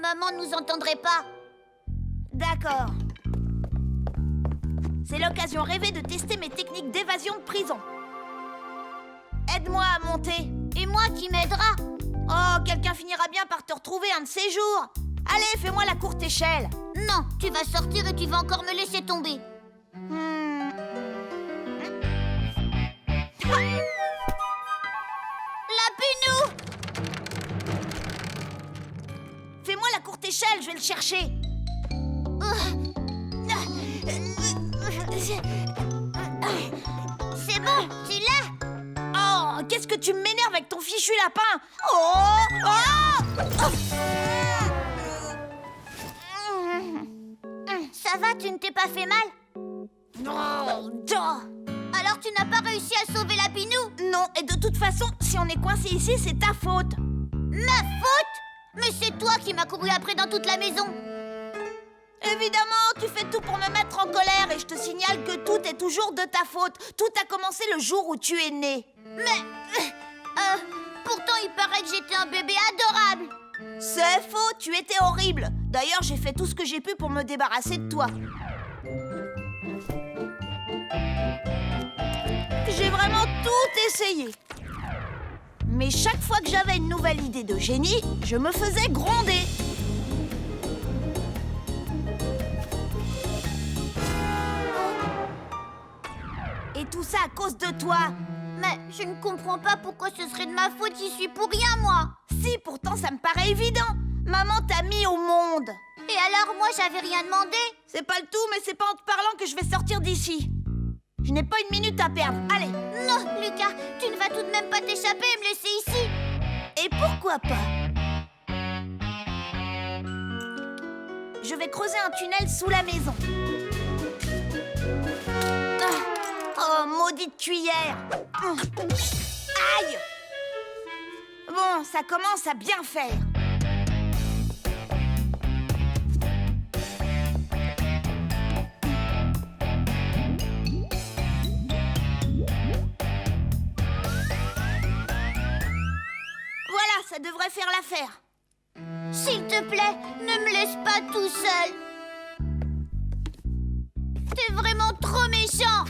Maman nous entendrait pas. D'accord. C'est l'occasion rêvée de tester mes techniques d'évasion de prison. Aide-moi à monter. Et moi qui m'aidera. Oh, quelqu'un finira bien par te retrouver un de ces jours. Allez, fais-moi la courte échelle. Non, tu vas sortir et tu vas encore me laisser tomber. Lapinou! Fais-moi la courte échelle, je vais le chercher. C'est bon, tu l'as. Oh, qu'est-ce que tu m'énerves avec ton fichu lapin. Oh, Ça va, tu ne t'es pas fait mal? Alors tu n'as pas réussi à sauver Lapinou? Non, et de toute façon, si on est coincé ici, c'est ta faute. Ma faute? Mais c'est toi qui m'as couru après dans toute la maison. Évidemment, tu fais tout pour me mettre en colère et je te signale que tout est toujours de ta faute. Tout a commencé le jour où tu es né. Mais... pourtant, il paraît que j'étais un bébé adorable. C'est faux, tu étais horrible. D'ailleurs, j'ai fait tout ce que j'ai pu pour me débarrasser de toi. J'ai vraiment tout essayé. Mais chaque fois que j'avais une nouvelle idée de génie, je me faisais gronder. Et tout ça à cause de toi. Mais je ne comprends pas pourquoi ce serait de ma faute, j'y suis pour rien, moi. Si, pourtant ça me paraît évident. Maman t'a mis au monde. Et alors moi, j'avais rien demandé. C'est pas le tout, mais c'est pas en te parlant que je vais sortir d'ici. Je n'ai pas une minute à perdre, allez. Non, Lucas, tu ne vas tout de même pas t'échapper et me laisser ici. Et pourquoi pas? Je vais creuser un tunnel sous la maison. Oh, maudite cuillère. Aïe. Bon, ça commence à bien faire. Voilà, ça devrait faire l'affaire. S'il te plaît, ne me laisse pas tout seul. T'es vraiment trop méchant.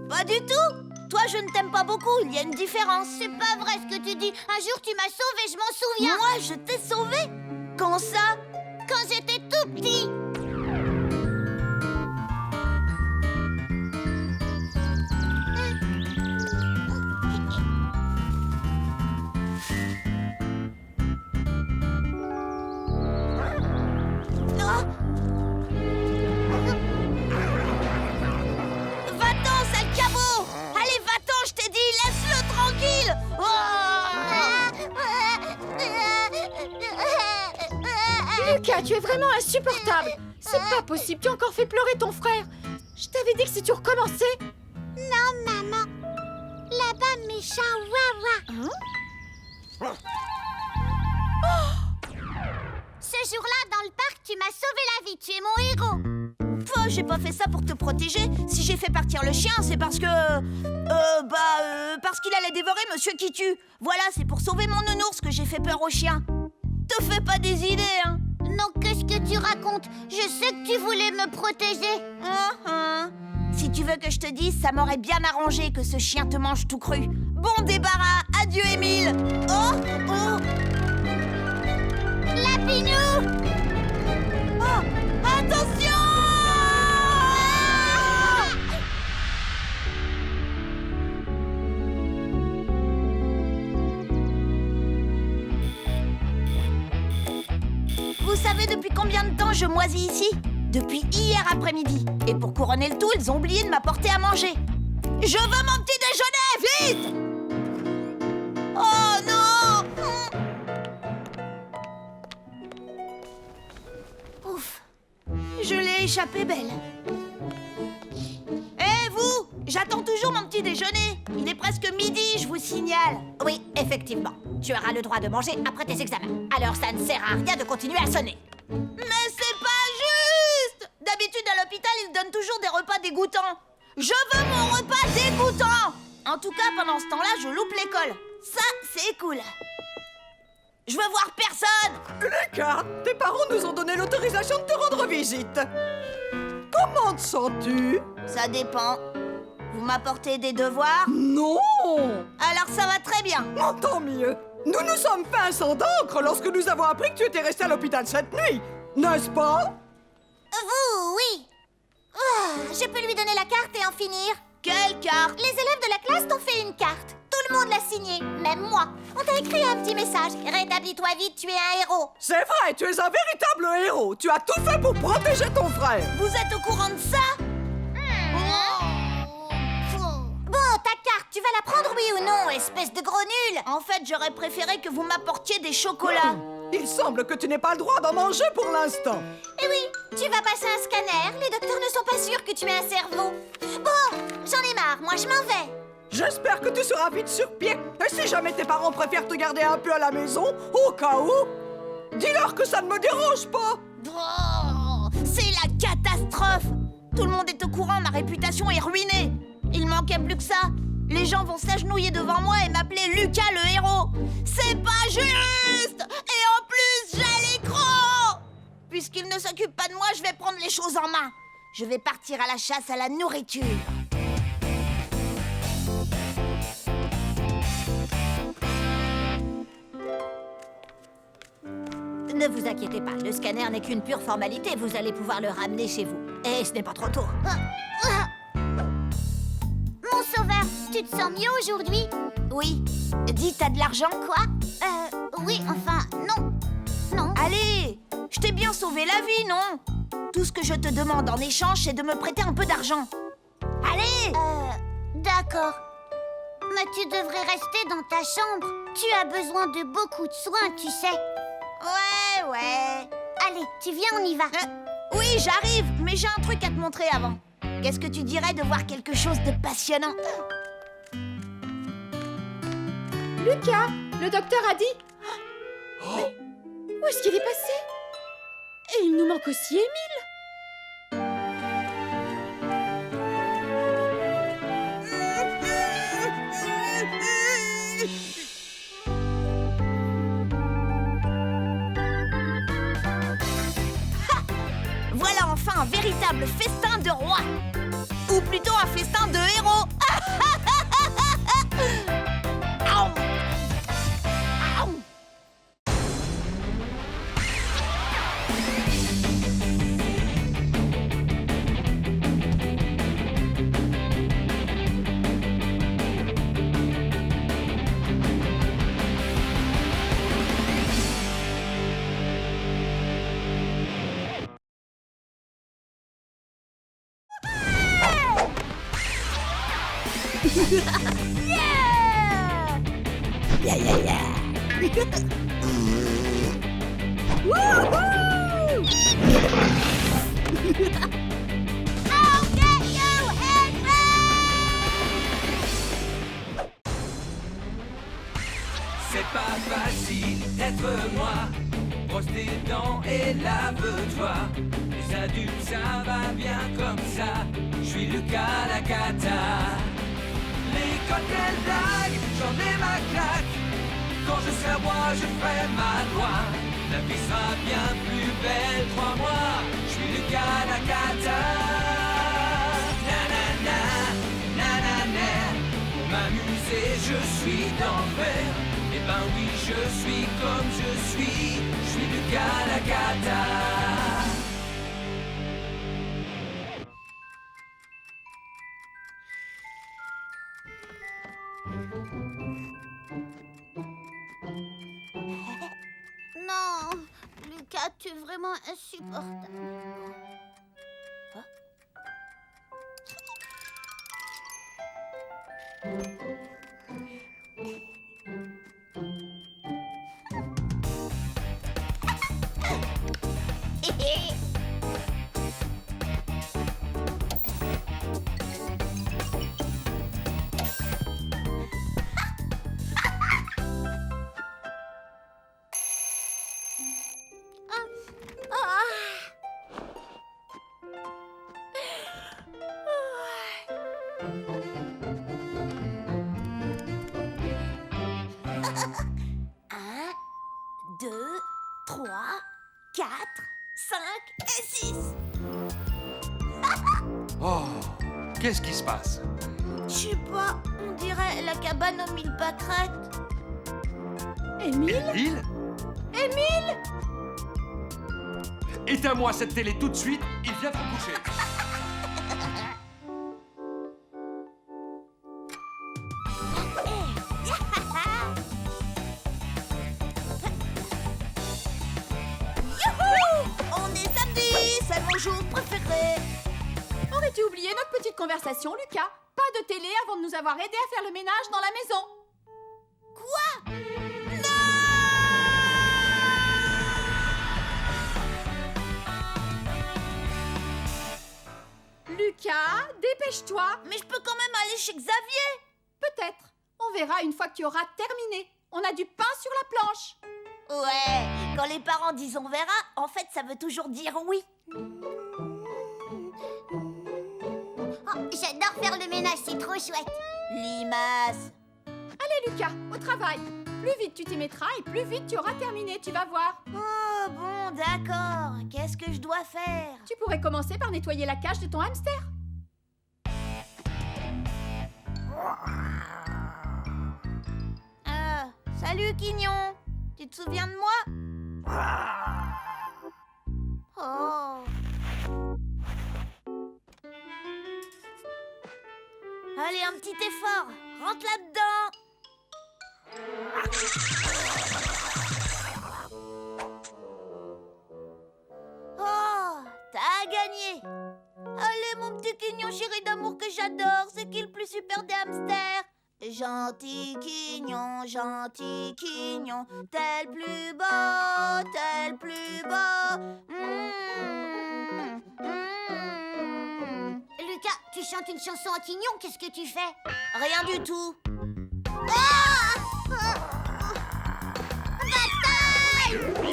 Pas du tout. Toi, je ne t'aime pas beaucoup, il y a une différence. C'est pas vrai ce que tu dis. Un jour, tu m'as sauvée, je m'en souviens. Moi, je t'ai sauvée? Quand ça? Quand j'étais tout petit. Va-t'en, sale cabot! Allez, va-t'en, je t'ai dit, laisse-le tranquille! Lucas, tu es vraiment insupportable. C'est pas possible, tu as encore fait pleurer ton frère. Je t'avais dit que si tu recommençais... Non, maman. Là-bas, méchant Wawa. Ce jour-là, dans le parc, tu m'as sauvé la vie. Tu es mon héros. Toi, j'ai pas fait ça pour te protéger. Si j'ai fait partir le chien, c'est parce que... parce qu'il allait dévorer Monsieur qui tue. Voilà, c'est pour sauver mon nounours que j'ai fait peur au chien. Te fais pas des idées, hein. Non, qu'est-ce que tu racontes? Je sais que tu voulais me protéger. Si tu veux que je te dise, ça m'aurait bien arrangé que ce chien te mange tout cru. Bon débarras, adieu Émile. Oh, oh. Lapinou! Oh, attention! Vous savez depuis combien de temps je moisis ici? Depuis hier après-midi. Et pour couronner le tout, ils ont oublié de m'apporter à manger. Je veux mon petit déjeuner, vite! Oh non! Ouf. Je l'ai échappé belle. Eh vous! J'attends toujours mon petit déjeuner. Il est presque midi, je vous signale. Oui, effectivement. Tu auras le droit de manger après tes examens. Alors ça ne sert à rien de continuer à sonner. Mais c'est pas juste! D'habitude, à l'hôpital, ils donnent toujours des repas dégoûtants. Je veux mon repas dégoûtant! En tout cas, pendant ce temps-là, je loupe l'école. Ça, c'est cool. Je veux voir personne! Lucas, tes parents nous ont donné l'autorisation de te rendre visite. Comment te sens-tu? Ça dépend. Vous m'apportez des devoirs? Non! Alors ça va très bien. Oh, tant mieux. Nous nous sommes fait un sang d'encre lorsque nous avons appris que tu étais resté à l'hôpital cette nuit. N'est-ce pas? Vous, oui. Je peux lui donner la carte et en finir. Quelle carte? Les élèves de la classe t'ont fait une carte. Tout le monde l'a signée, même moi. On t'a écrit un petit message. Rétablis-toi vite, tu es un héros. C'est vrai, tu es un véritable héros. Tu as tout fait pour protéger ton frère. Vous êtes au courant de ça? Bon, ta carte, tu vas la prendre, oui ou non, espèce de gros nul? En fait, j'aurais préféré que vous m'apportiez des chocolats. Il semble que tu n'aies pas le droit d'en manger pour l'instant. Eh oui, tu vas passer un scanner. Les docteurs ne sont pas sûrs que tu aies un cerveau. Bon, j'en ai marre, moi je m'en vais. J'espère que tu seras vite sur pied. Et si jamais tes parents préfèrent te garder un peu à la maison, au cas où, dis-leur que ça ne me dérange pas. Oh, c'est la catastrophe. Tout le monde est au courant, ma réputation est ruinée. Il manquait plus que ça. Les gens vont s'agenouiller devant moi et m'appeler Lucas le héros. C'est pas juste. Et en plus, j'ai l'écran. Puisqu'il ne s'occupe pas de moi, je vais prendre les choses en main. Je vais partir à la chasse à la nourriture. Ne vous inquiétez pas, le scanner n'est qu'une pure formalité. Vous allez pouvoir le ramener chez vous. Et ce n'est pas trop tôt. Mon sauveur, tu te sens mieux aujourd'hui? Oui. Dis, t'as de l'argent? Quoi? Oui, enfin, non. Non. Allez, je t'ai bien sauvé la vie, non? Tout ce que je te demande en échange, c'est de me prêter un peu d'argent. Allez! D'accord. Mais tu devrais rester dans ta chambre. Tu as besoin de beaucoup de soins, tu sais. Ouais. Allez, tu viens, on y va. Oui, j'arrive, mais j'ai un truc à te montrer avant. Qu'est-ce que tu dirais de voir quelque chose de passionnant? Lucas, le docteur a dit... Mais où est-ce qu'il est passé? Et il nous manque aussi Émile. Voilà enfin un véritable festin de roi. Ou plutôt un festin de héros. Aouh. Aouh. C'est pas facile d'être moi. Brosse tes dents et lave-toi. Les adultes, ça va bien comme ça. Je suis Lucas la cata. Les cocktails blagues, j'en ai ma claque. Quand je serai roi, je ferai ma loi. La vie sera bien plus belle, crois-moi. Je suis Lucas la cata. Na na na. je suis d'enfer. Eh ben oui, je suis comme je suis Lucas Lagata. Non, Lucas, tu es vraiment insupportable. Un, 2, 3, 4, 5 et 6. Oh, qu'est-ce qui se passe? Je sais pas, on dirait la cabane aux 1000 pâquerettes. Émile? Émile? Émile? Éteins-moi cette télé tout de suite, il vient de se coucher. On est samedi, c'est mon jour préféré. Aurais-tu oublié notre petite conversation, Lucas? Pas de télé avant de nous avoir aidé à faire le ménage dans la maison. Quoi? Lucas, dépêche-toi. Mais je peux quand même aller chez Xavier. Peut-être. On verra une fois que tu auras terminé. On a du pain sur la planche. Ouais, quand les parents disent on verra, en fait ça veut toujours dire oui. Oh, j'adore faire le ménage, c'est trop chouette. Limace. Allez, Lucas, au travail. Plus vite tu t'y mettras et plus vite tu auras terminé, tu vas voir. Oh bon, d'accord. Qu'est-ce que je dois faire? Tu pourrais commencer par nettoyer la cage de ton hamster. Salut Quignon. Tu te souviens de moi? Oh. Allez, un petit effort. Rentre là-dedans. Oh, t'as gagné. Allez, mon petit Quignon chéri d'amour que j'adore. C'est qui le plus super des hamsters? Gentil Quignon, tel plus beau, tel plus beau. Lucas, tu chantes une chanson à Quignon, qu'est-ce que tu fais? Rien du tout. Bataille!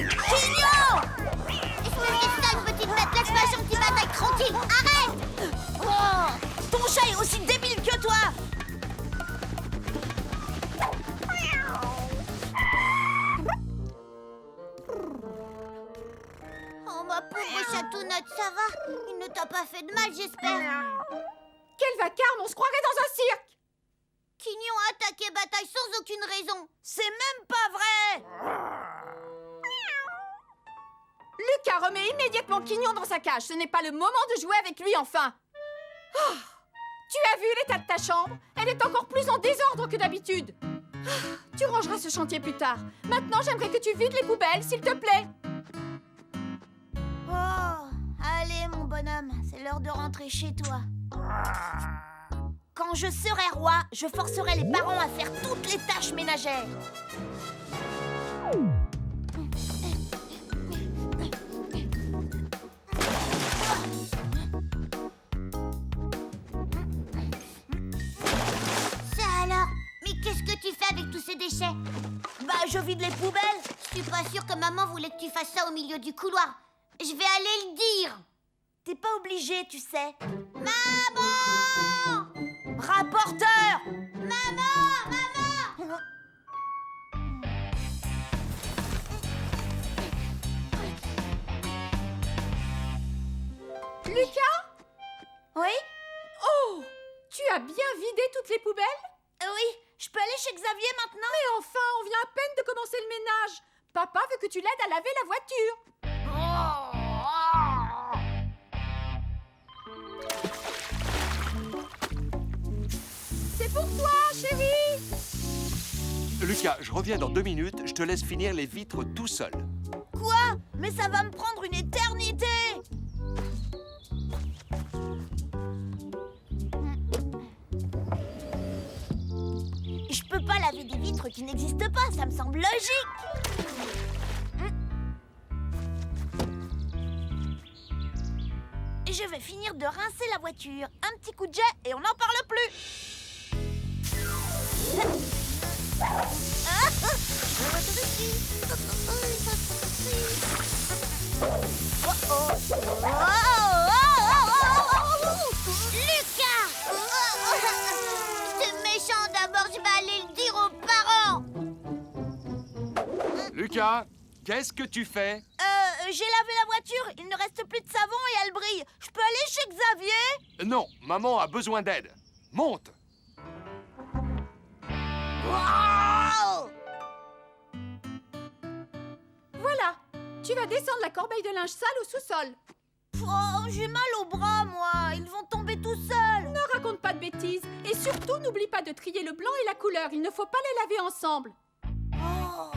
Quignon! Espèce de sale petite bête, laisse ma gentille bataille tranquille, arrête! Oh, ton chat est aussi débile que toi. Oh ma pauvre chatounette, ça va? Il ne t'a pas fait de mal, j'espère. Quel vacarme, on se croirait dans un cirque. Quignon a attaqué Bataille sans aucune raison. C'est même pas vrai. Lucas, remets immédiatement Quignon dans sa cage. Ce n'est pas le moment de jouer avec lui, enfin. Oh, tu as vu l'état de ta chambre? Elle est encore plus en désordre que d'habitude. Oh, tu rangeras ce chantier plus tard. Maintenant, j'aimerais que tu vides les poubelles, s'il te plaît. Oh, allez mon bonhomme, c'est l'heure de rentrer chez toi. Quand je serai roi, je forcerai les parents à faire toutes les tâches ménagères. Ça alors? Mais qu'est-ce que tu fais avec tous ces déchets? Bah, je vide les poubelles. Je suis pas sûre que maman voulait que tu fasses ça au milieu du couloir. Je vais aller le dire. T'es pas obligé, tu sais. Maman! Rapporteur! Maman! Maman! Lucas? Oui? Oh, tu as bien vidé toutes les poubelles? Oui, je peux aller chez Xavier maintenant? Mais enfin, on vient à peine de commencer le ménage. Papa veut que tu l'aides à laver la voiture. C'est pour toi, chérie. Lucas, je reviens dans 2 minutes, je te laisse finir les vitres tout seul. Quoi? Mais ça va me prendre une éternité! Je peux pas laver des vitres qui n'existent pas, ça me semble logique! Je vais finir de rincer la voiture. Un petit coup de jet et on n'en parle plus! Lucas! C'est méchant, d'abord je vais aller le dire aux parents. Lucas, qu'est-ce que tu fais? J'ai lavé la voiture, il ne reste plus de savon et elle brille. Je peux aller chez Xavier? Non, maman a besoin d'aide. Monte! Wow! Voilà, tu vas descendre la corbeille de linge sale au sous-sol. Oh, j'ai mal au bras, moi. Ils vont tomber tout seuls. Ne raconte pas de bêtises. Et surtout, n'oublie pas de trier le blanc et la couleur. Il ne faut pas les laver ensemble. Oh.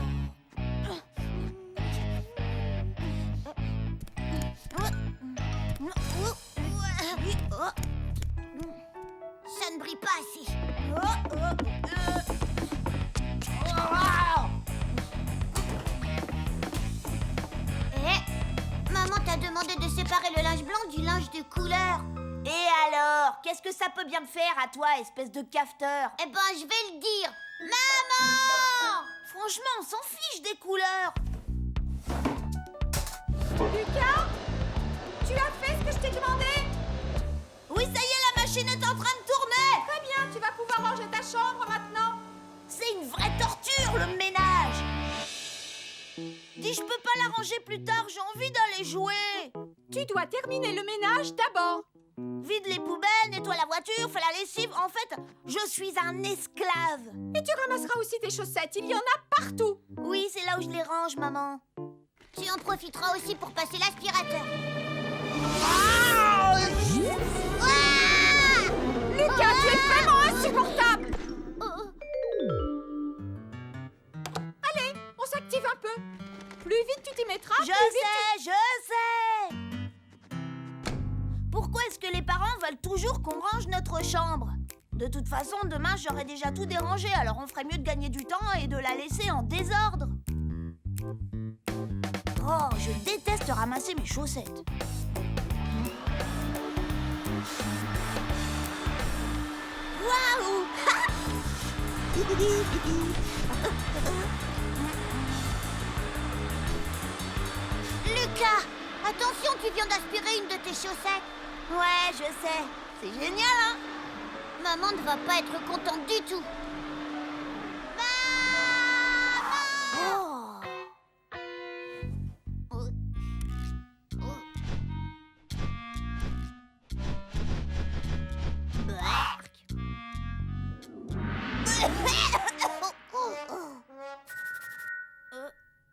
Ça ne brille pas assez. Maman t'a demandé de séparer le linge blanc du linge de couleur. Et alors? Qu'est-ce que ça peut bien me faire à toi, espèce de cafeteur? Eh ben, je vais le dire. Maman! Franchement, on s'en fiche des couleurs. Lucas, tu as fait ce que je t'ai demandé? Oui, ça y est, la machine est en train de tourner. Très bien, tu vas pouvoir ranger ta chambre maintenant. C'est une vraie torture, le ménage. Dis, je peux pas la ranger plus tard, j'ai envie d'aller jouer. Tu dois terminer le ménage d'abord. Vide les poubelles, nettoie la voiture, fais la lessive. En fait, je suis un esclave. Et tu ramasseras aussi tes chaussettes, il y en a partout. Oui, c'est là où je les range, maman. Tu en profiteras aussi pour passer l'aspirateur. Lucas, tu es vraiment insupportable. Allez, on s'active un peu. Plus vite tu t'y mettras, Je sais. Pourquoi est-ce que les parents veulent toujours qu'on range notre chambre? De toute façon, demain, j'aurai déjà tout dérangé, alors on ferait mieux de gagner du temps et de la laisser en désordre. Oh, je déteste ramasser mes chaussettes. Waouh! Lucas, attention, tu viens d'aspirer une de tes chaussettes. Ouais, je sais. C'est génial, hein? Maman ne va pas être contente du tout. Oh.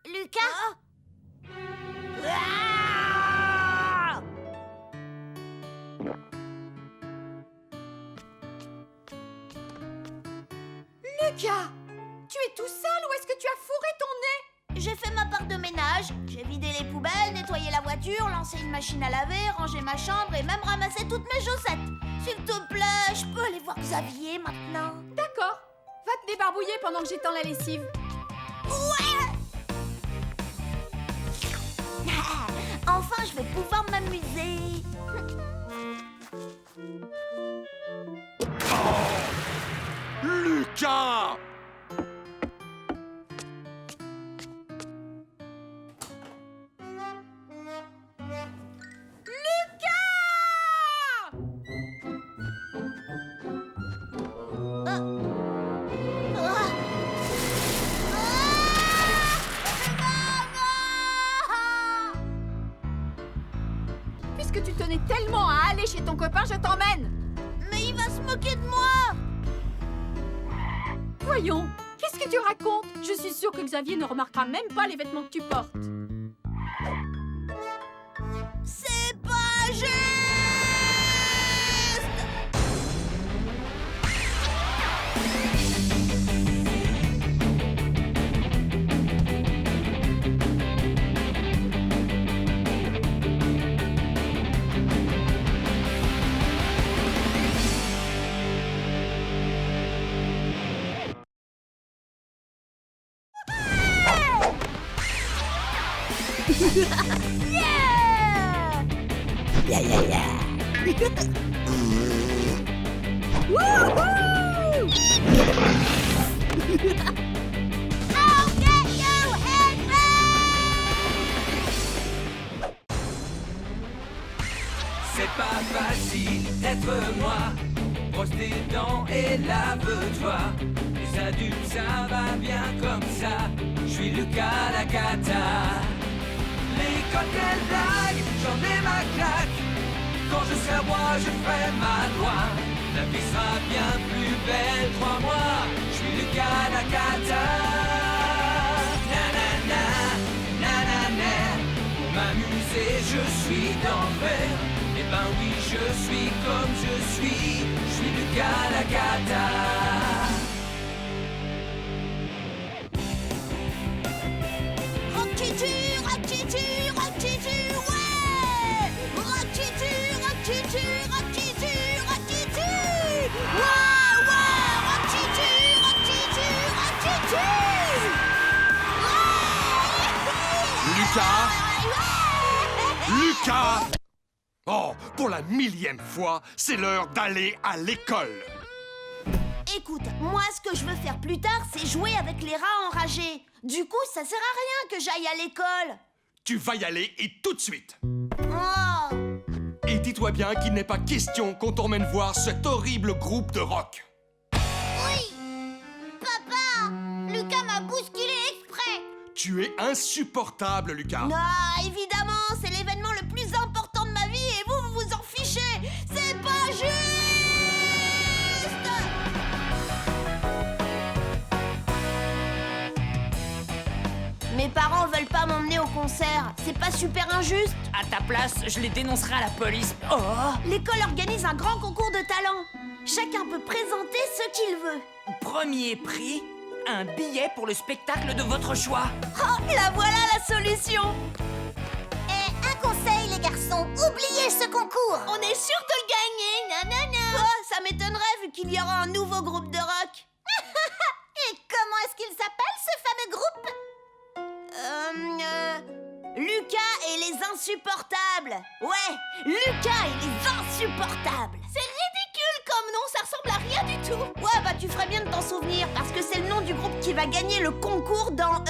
Lucas? Lucas, tu es tout seul ou est-ce que tu as fourré ton nez? J'ai fait ma part de ménage. J'ai vidé les poubelles, nettoyé la voiture, lancé une machine à laver, rangé ma chambre et même ramassé toutes mes chaussettes. S'il te plaît, je peux aller voir Xavier maintenant? D'accord, va te débarbouiller pendant que j'étends la lessive. Ouais! Enfin, je vais pouvoir m'amuser. Lucas! Puisque tu tenais tellement à aller chez ton copain, je t'emmène. Mais il va se moquer de moi. voyons, qu'est-ce que tu racontes? Je suis sûre que Xavier ne remarquera même pas les vêtements que tu portes. C'est pas juste! C'est pas facile d'être moi. Brosse tes dents et lave-toi. Les adultes, ça va bien comme ça. Je suis Lucas Lacata. Les cocktails blagues, j'en ai ma claque. Quand je serai roi, je ferai ma loi. La vie sera bien plus belle, crois-moi. Je suis Lucas Lacata. Nanana, nanana. Pour m'amuser, je suis d'enfer. Eh ben oui, je suis comme je suis Lucas Lacata. Rock-titu, rock-titu, rock-titu, ouais! Rock-titu, rock-titu, rock-titu, rock-titu! Ouais, ouais! Rock-titu, rock-titu, rock-titu! Ouais! Lucas! Oh, pour la 1000e fois, c'est l'heure d'aller à l'école. Écoute, moi, ce que je veux faire plus tard, c'est jouer avec les rats enragés. Du coup, ça sert à rien que j'aille à l'école. Tu vas y aller et tout de suite. Oh! Et dis-toi bien qu'il n'est pas question qu'on t'emmène voir cet horrible groupe de rock. Oui! Papa! Lucas m'a bousculé exprès! Tu es insupportable, Lucas. Non, évidemment, c'est l'événement le plus important de ma vie et vous vous en fichez. C'est pas juste! Mes parents veulent pas m'emmener au concert. C'est pas super injuste? À ta place, je les dénoncerai à la police. Oh! L'école organise un grand concours de talent. Chacun peut présenter ce qu'il veut. Premier prix, un billet pour le spectacle de votre choix. Oh, la voilà la solution! Un conseil, les garçons, oubliez ce concours! On est sûr de le gagner, nanana! Oh, ça m'étonnerait vu qu'il y aura un nouveau groupe de rock. Et comment est-ce qu'il s'appelle, ce fameux groupe? Lucas et les insupportables. Ouais, Lucas et les insupportables. C'est ridicule comme nom, ça ressemble à rien du tout. Ouais, bah tu ferais bien de t'en souvenir parce que c'est le nom du groupe qui va gagner le concours dans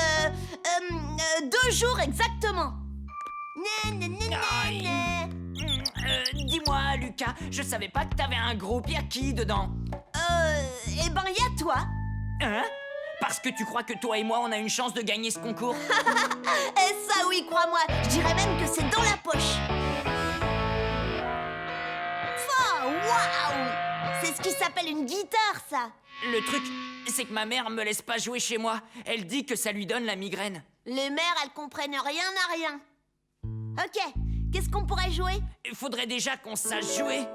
2 jours exactement. Aïe. Dis-moi, Lucas, je savais pas que t'avais un groupe, y'a qui dedans? Eh ben y a toi. Hein? Parce que tu crois que toi et moi, on a une chance de gagner ce concours? Et ça oui, crois-moi, je dirais même que c'est dans la poche. Oh, waouh! C'est ce qui s'appelle une guitare, ça. Le truc, c'est que ma mère me laisse pas jouer chez moi. Elle dit que ça lui donne la migraine. Les mères, elles comprennent rien à rien. Ok, qu'est-ce qu'on pourrait jouer? Il faudrait déjà qu'on sache jouer.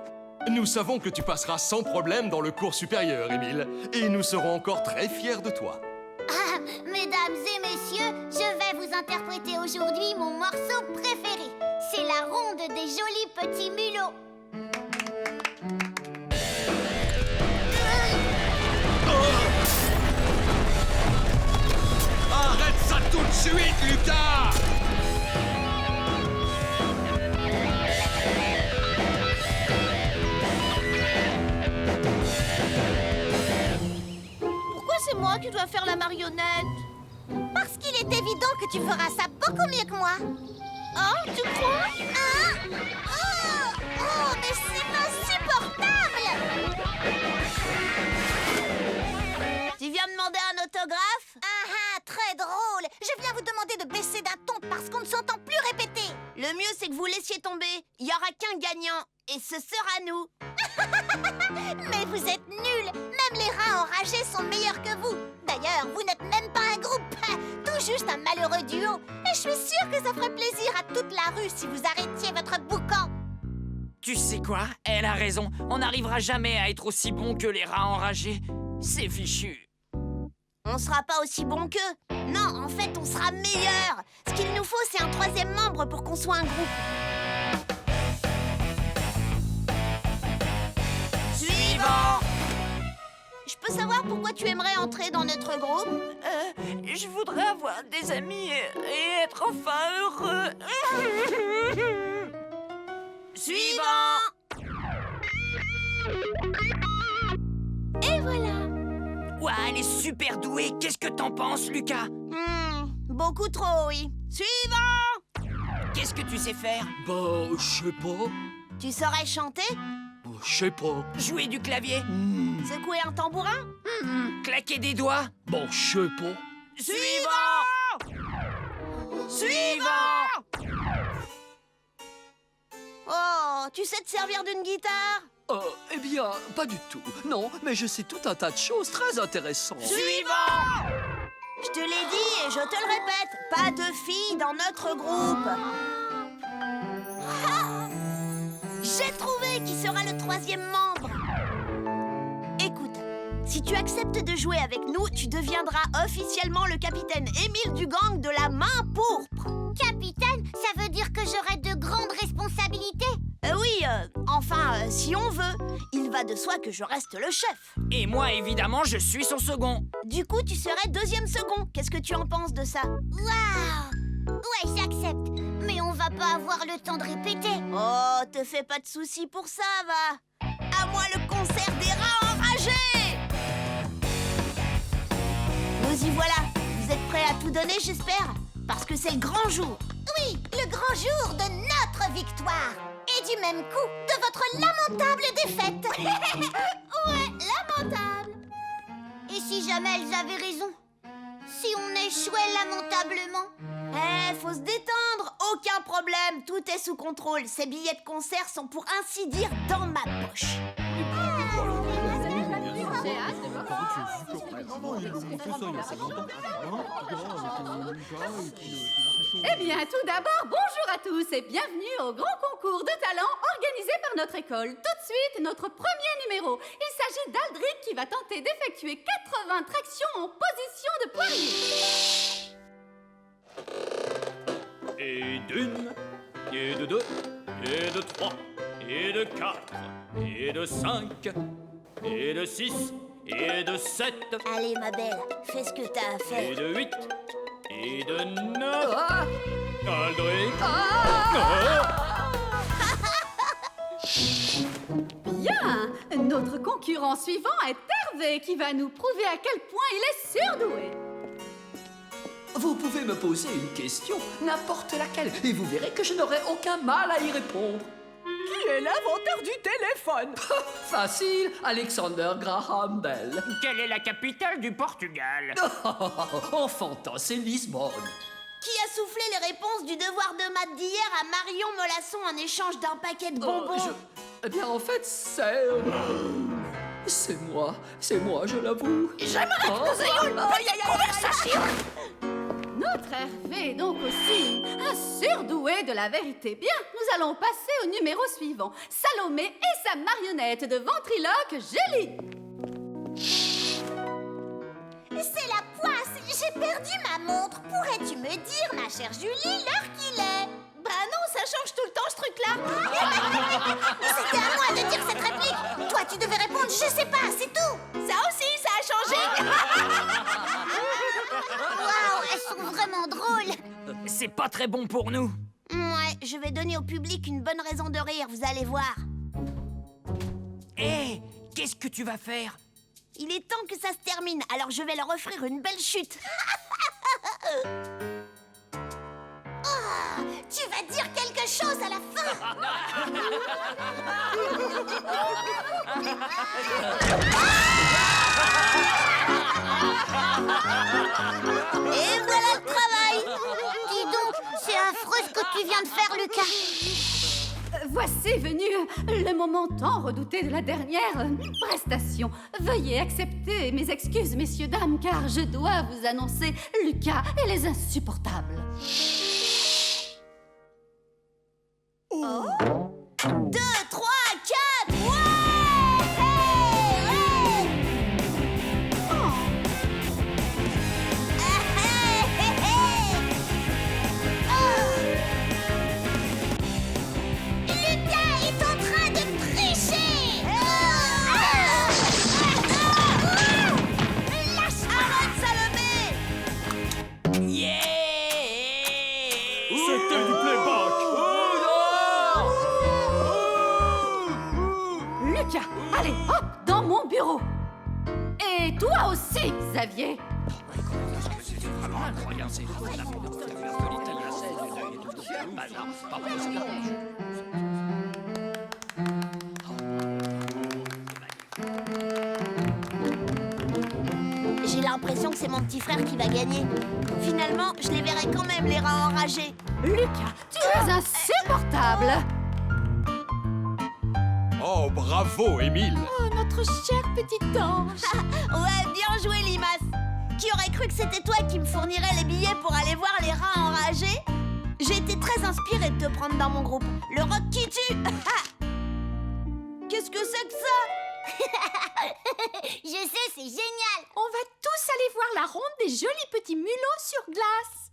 Nous savons que tu passeras sans problème dans le cours supérieur, Émile. Et nous serons encore très fiers de toi. Ah, mesdames et messieurs, je vais vous interpréter aujourd'hui mon morceau préféré. C'est la ronde des jolis petits mulots. Arrête ça tout de suite, Lucas! C'est moi qui dois faire la marionnette. Parce qu'il est évident que tu feras ça beaucoup mieux que moi. Oh, tu crois? Hein? Oh, mais c'est insupportable! Tu viens demander un autographe? Très drôle. Je viens vous demander de baisser d'un ton parce qu'on ne s'entend plus répéter. Le mieux, c'est que vous laissiez tomber. Il n'y aura qu'un gagnant. Et ce sera nous. Mais vous êtes nuls. Même les rats enragés enragés sont meilleurs que vous. D'ailleurs, vous n'êtes même pas un groupe, tout juste un malheureux duo. Et je suis sûre que ça ferait plaisir à toute la rue si vous arrêtiez votre boucan. Tu sais quoi? Elle a raison. On n'arrivera jamais à être aussi bon que les rats enragés. C'est fichu. On sera pas aussi bon qu'eux. Non, en fait, on sera meilleurs. Ce qu'il nous faut, c'est un troisième membre pour qu'on soit un groupe. Suivant! Je peux savoir pourquoi tu aimerais entrer dans notre groupe? Je voudrais avoir des amis et être enfin heureux. Suivant! Et voilà. Ouah, elle est super douée. Qu'est-ce que t'en penses, Lucas? Beaucoup trop, oui. Suivant. Qu'est-ce que tu sais faire? Bah, je sais pas. Tu saurais chanter? Je sais pas. Jouer du clavier? Secouer un tambourin? Claquer des doigts? Bon, je sais pas. Suivant! Suivant! Oh, tu sais te servir d'une guitare? Eh bien, pas du tout. Non, mais je sais tout un tas de choses très intéressantes. Suivant! Je te l'ai dit et je te le répète, pas de filles dans notre groupe. Ah! J'ai trouvé qui sera le troisième membre. Écoute, si tu acceptes de jouer avec nous, tu deviendras officiellement le capitaine Émile du gang de la main pourpre. Capitaine, ça veut dire que j'aurai de grandes responsabilités? Enfin, si on veut. Il va de soi que je reste le chef. Et moi, évidemment, je suis son second. Du coup, tu serais deuxième second. Qu'est-ce que tu en penses de ça? Waouh! Ouais, j'accepte. Mais on va pas avoir le temps de répéter. Oh, te fais pas de soucis pour ça, va. À moi le concert des rats enragés! Nous y voilà. Vous êtes prêts à tout donner, j'espère? Parce que c'est le grand jour. Oui, le grand jour de notre victoire. Et du même coup, de votre lamentable défaite. Ouais, lamentable. Et si jamais elles avaient raison? Si on échouait lamentablement? Faut se détendre. Aucun problème. Tout est sous contrôle. Ces billets de concert sont pour ainsi dire dans ma poche. Eh bien, tout d'abord, bonjour à tous et bienvenue au grand concours de talent organisé par notre école. Tout de suite, notre premier numéro. Il s'agit d'Aldric qui va tenter d'effectuer 80 tractions en position de poirier. Et d'une, et de deux, et de trois, et de quatre, et de cinq, et de six, et de sept, Allez, ma belle, fais ce que t'as à et faire. de huit, et de neuf. Aldric. Bien, notre concurrent suivant est Hervé qui va nous prouver à quel point il est surdoué. Vous pouvez me poser une question, n'importe laquelle, et vous verrez que je n'aurai aucun mal à y répondre. Qui est l'inventeur du téléphone? Facile, Alexander Graham Bell. Quelle est la capitale du Portugal? Enfantin, c'est Lisbonne. Qui a soufflé les réponses du devoir de maths d'hier à Marion Molasson en échange d'un paquet de bonbons? Eh bien, en fait, c'est moi, je l'avoue. J'aimerais que nous ayons une petite conversation. Notre Hervé est donc aussi un surdoué de la vérité. Bien, nous allons passer au numéro suivant. Salomé et sa marionnette de ventriloque, Gélie. C'est la poisse. J'ai perdu ma montre. Pourrais-tu me dire, ma chère Julie, l'heure qu'il est? Bah non, ça change tout le temps ce truc-là. C'était à moi de dire cette réplique. Toi, tu devais répondre, je sais pas, c'est tout. Ça aussi, ça a changé. Waouh, elles sont vraiment drôles. C'est pas très bon pour nous. Ouais, je vais donner au public une bonne raison de rire, vous allez voir. Hé, qu'est-ce que tu vas faire? Il est temps que ça se termine, alors je vais leur offrir une belle chute. Oh, tu vas dire quelque chose à la fin. Et voilà le travail. Dis donc, c'est affreux ce que tu viens de faire, Lucas. voici venu le moment tant redouté de la dernière prestation. Veuillez accepter mes excuses, messieurs, dames, car je dois vous annoncer Lucas et les insupportables. 2, 3, 4, ouais! C'était du playback. Lucas, allez, hop, dans mon bureau. Et toi aussi, Xavier. C'est vraiment incroyable. C'est J'ai l'impression que c'est mon petit frère qui va gagner. Finalement, je les verrai quand même, les rats enragés. Lucas, tu es insupportable. Oh, bravo, Émile. Oh, notre cher petit ange. Ouais, bien joué, Limace. Qui aurait cru que c'était toi qui me fournirais les billets pour aller voir les rats enragés? J'ai été très inspirée de te prendre dans mon groupe. Le rock qui tue. Qu'est-ce que c'est que ça? Je sais, c'est génial. On va tous aller voir la ronde des jolis petits mulots sur glace.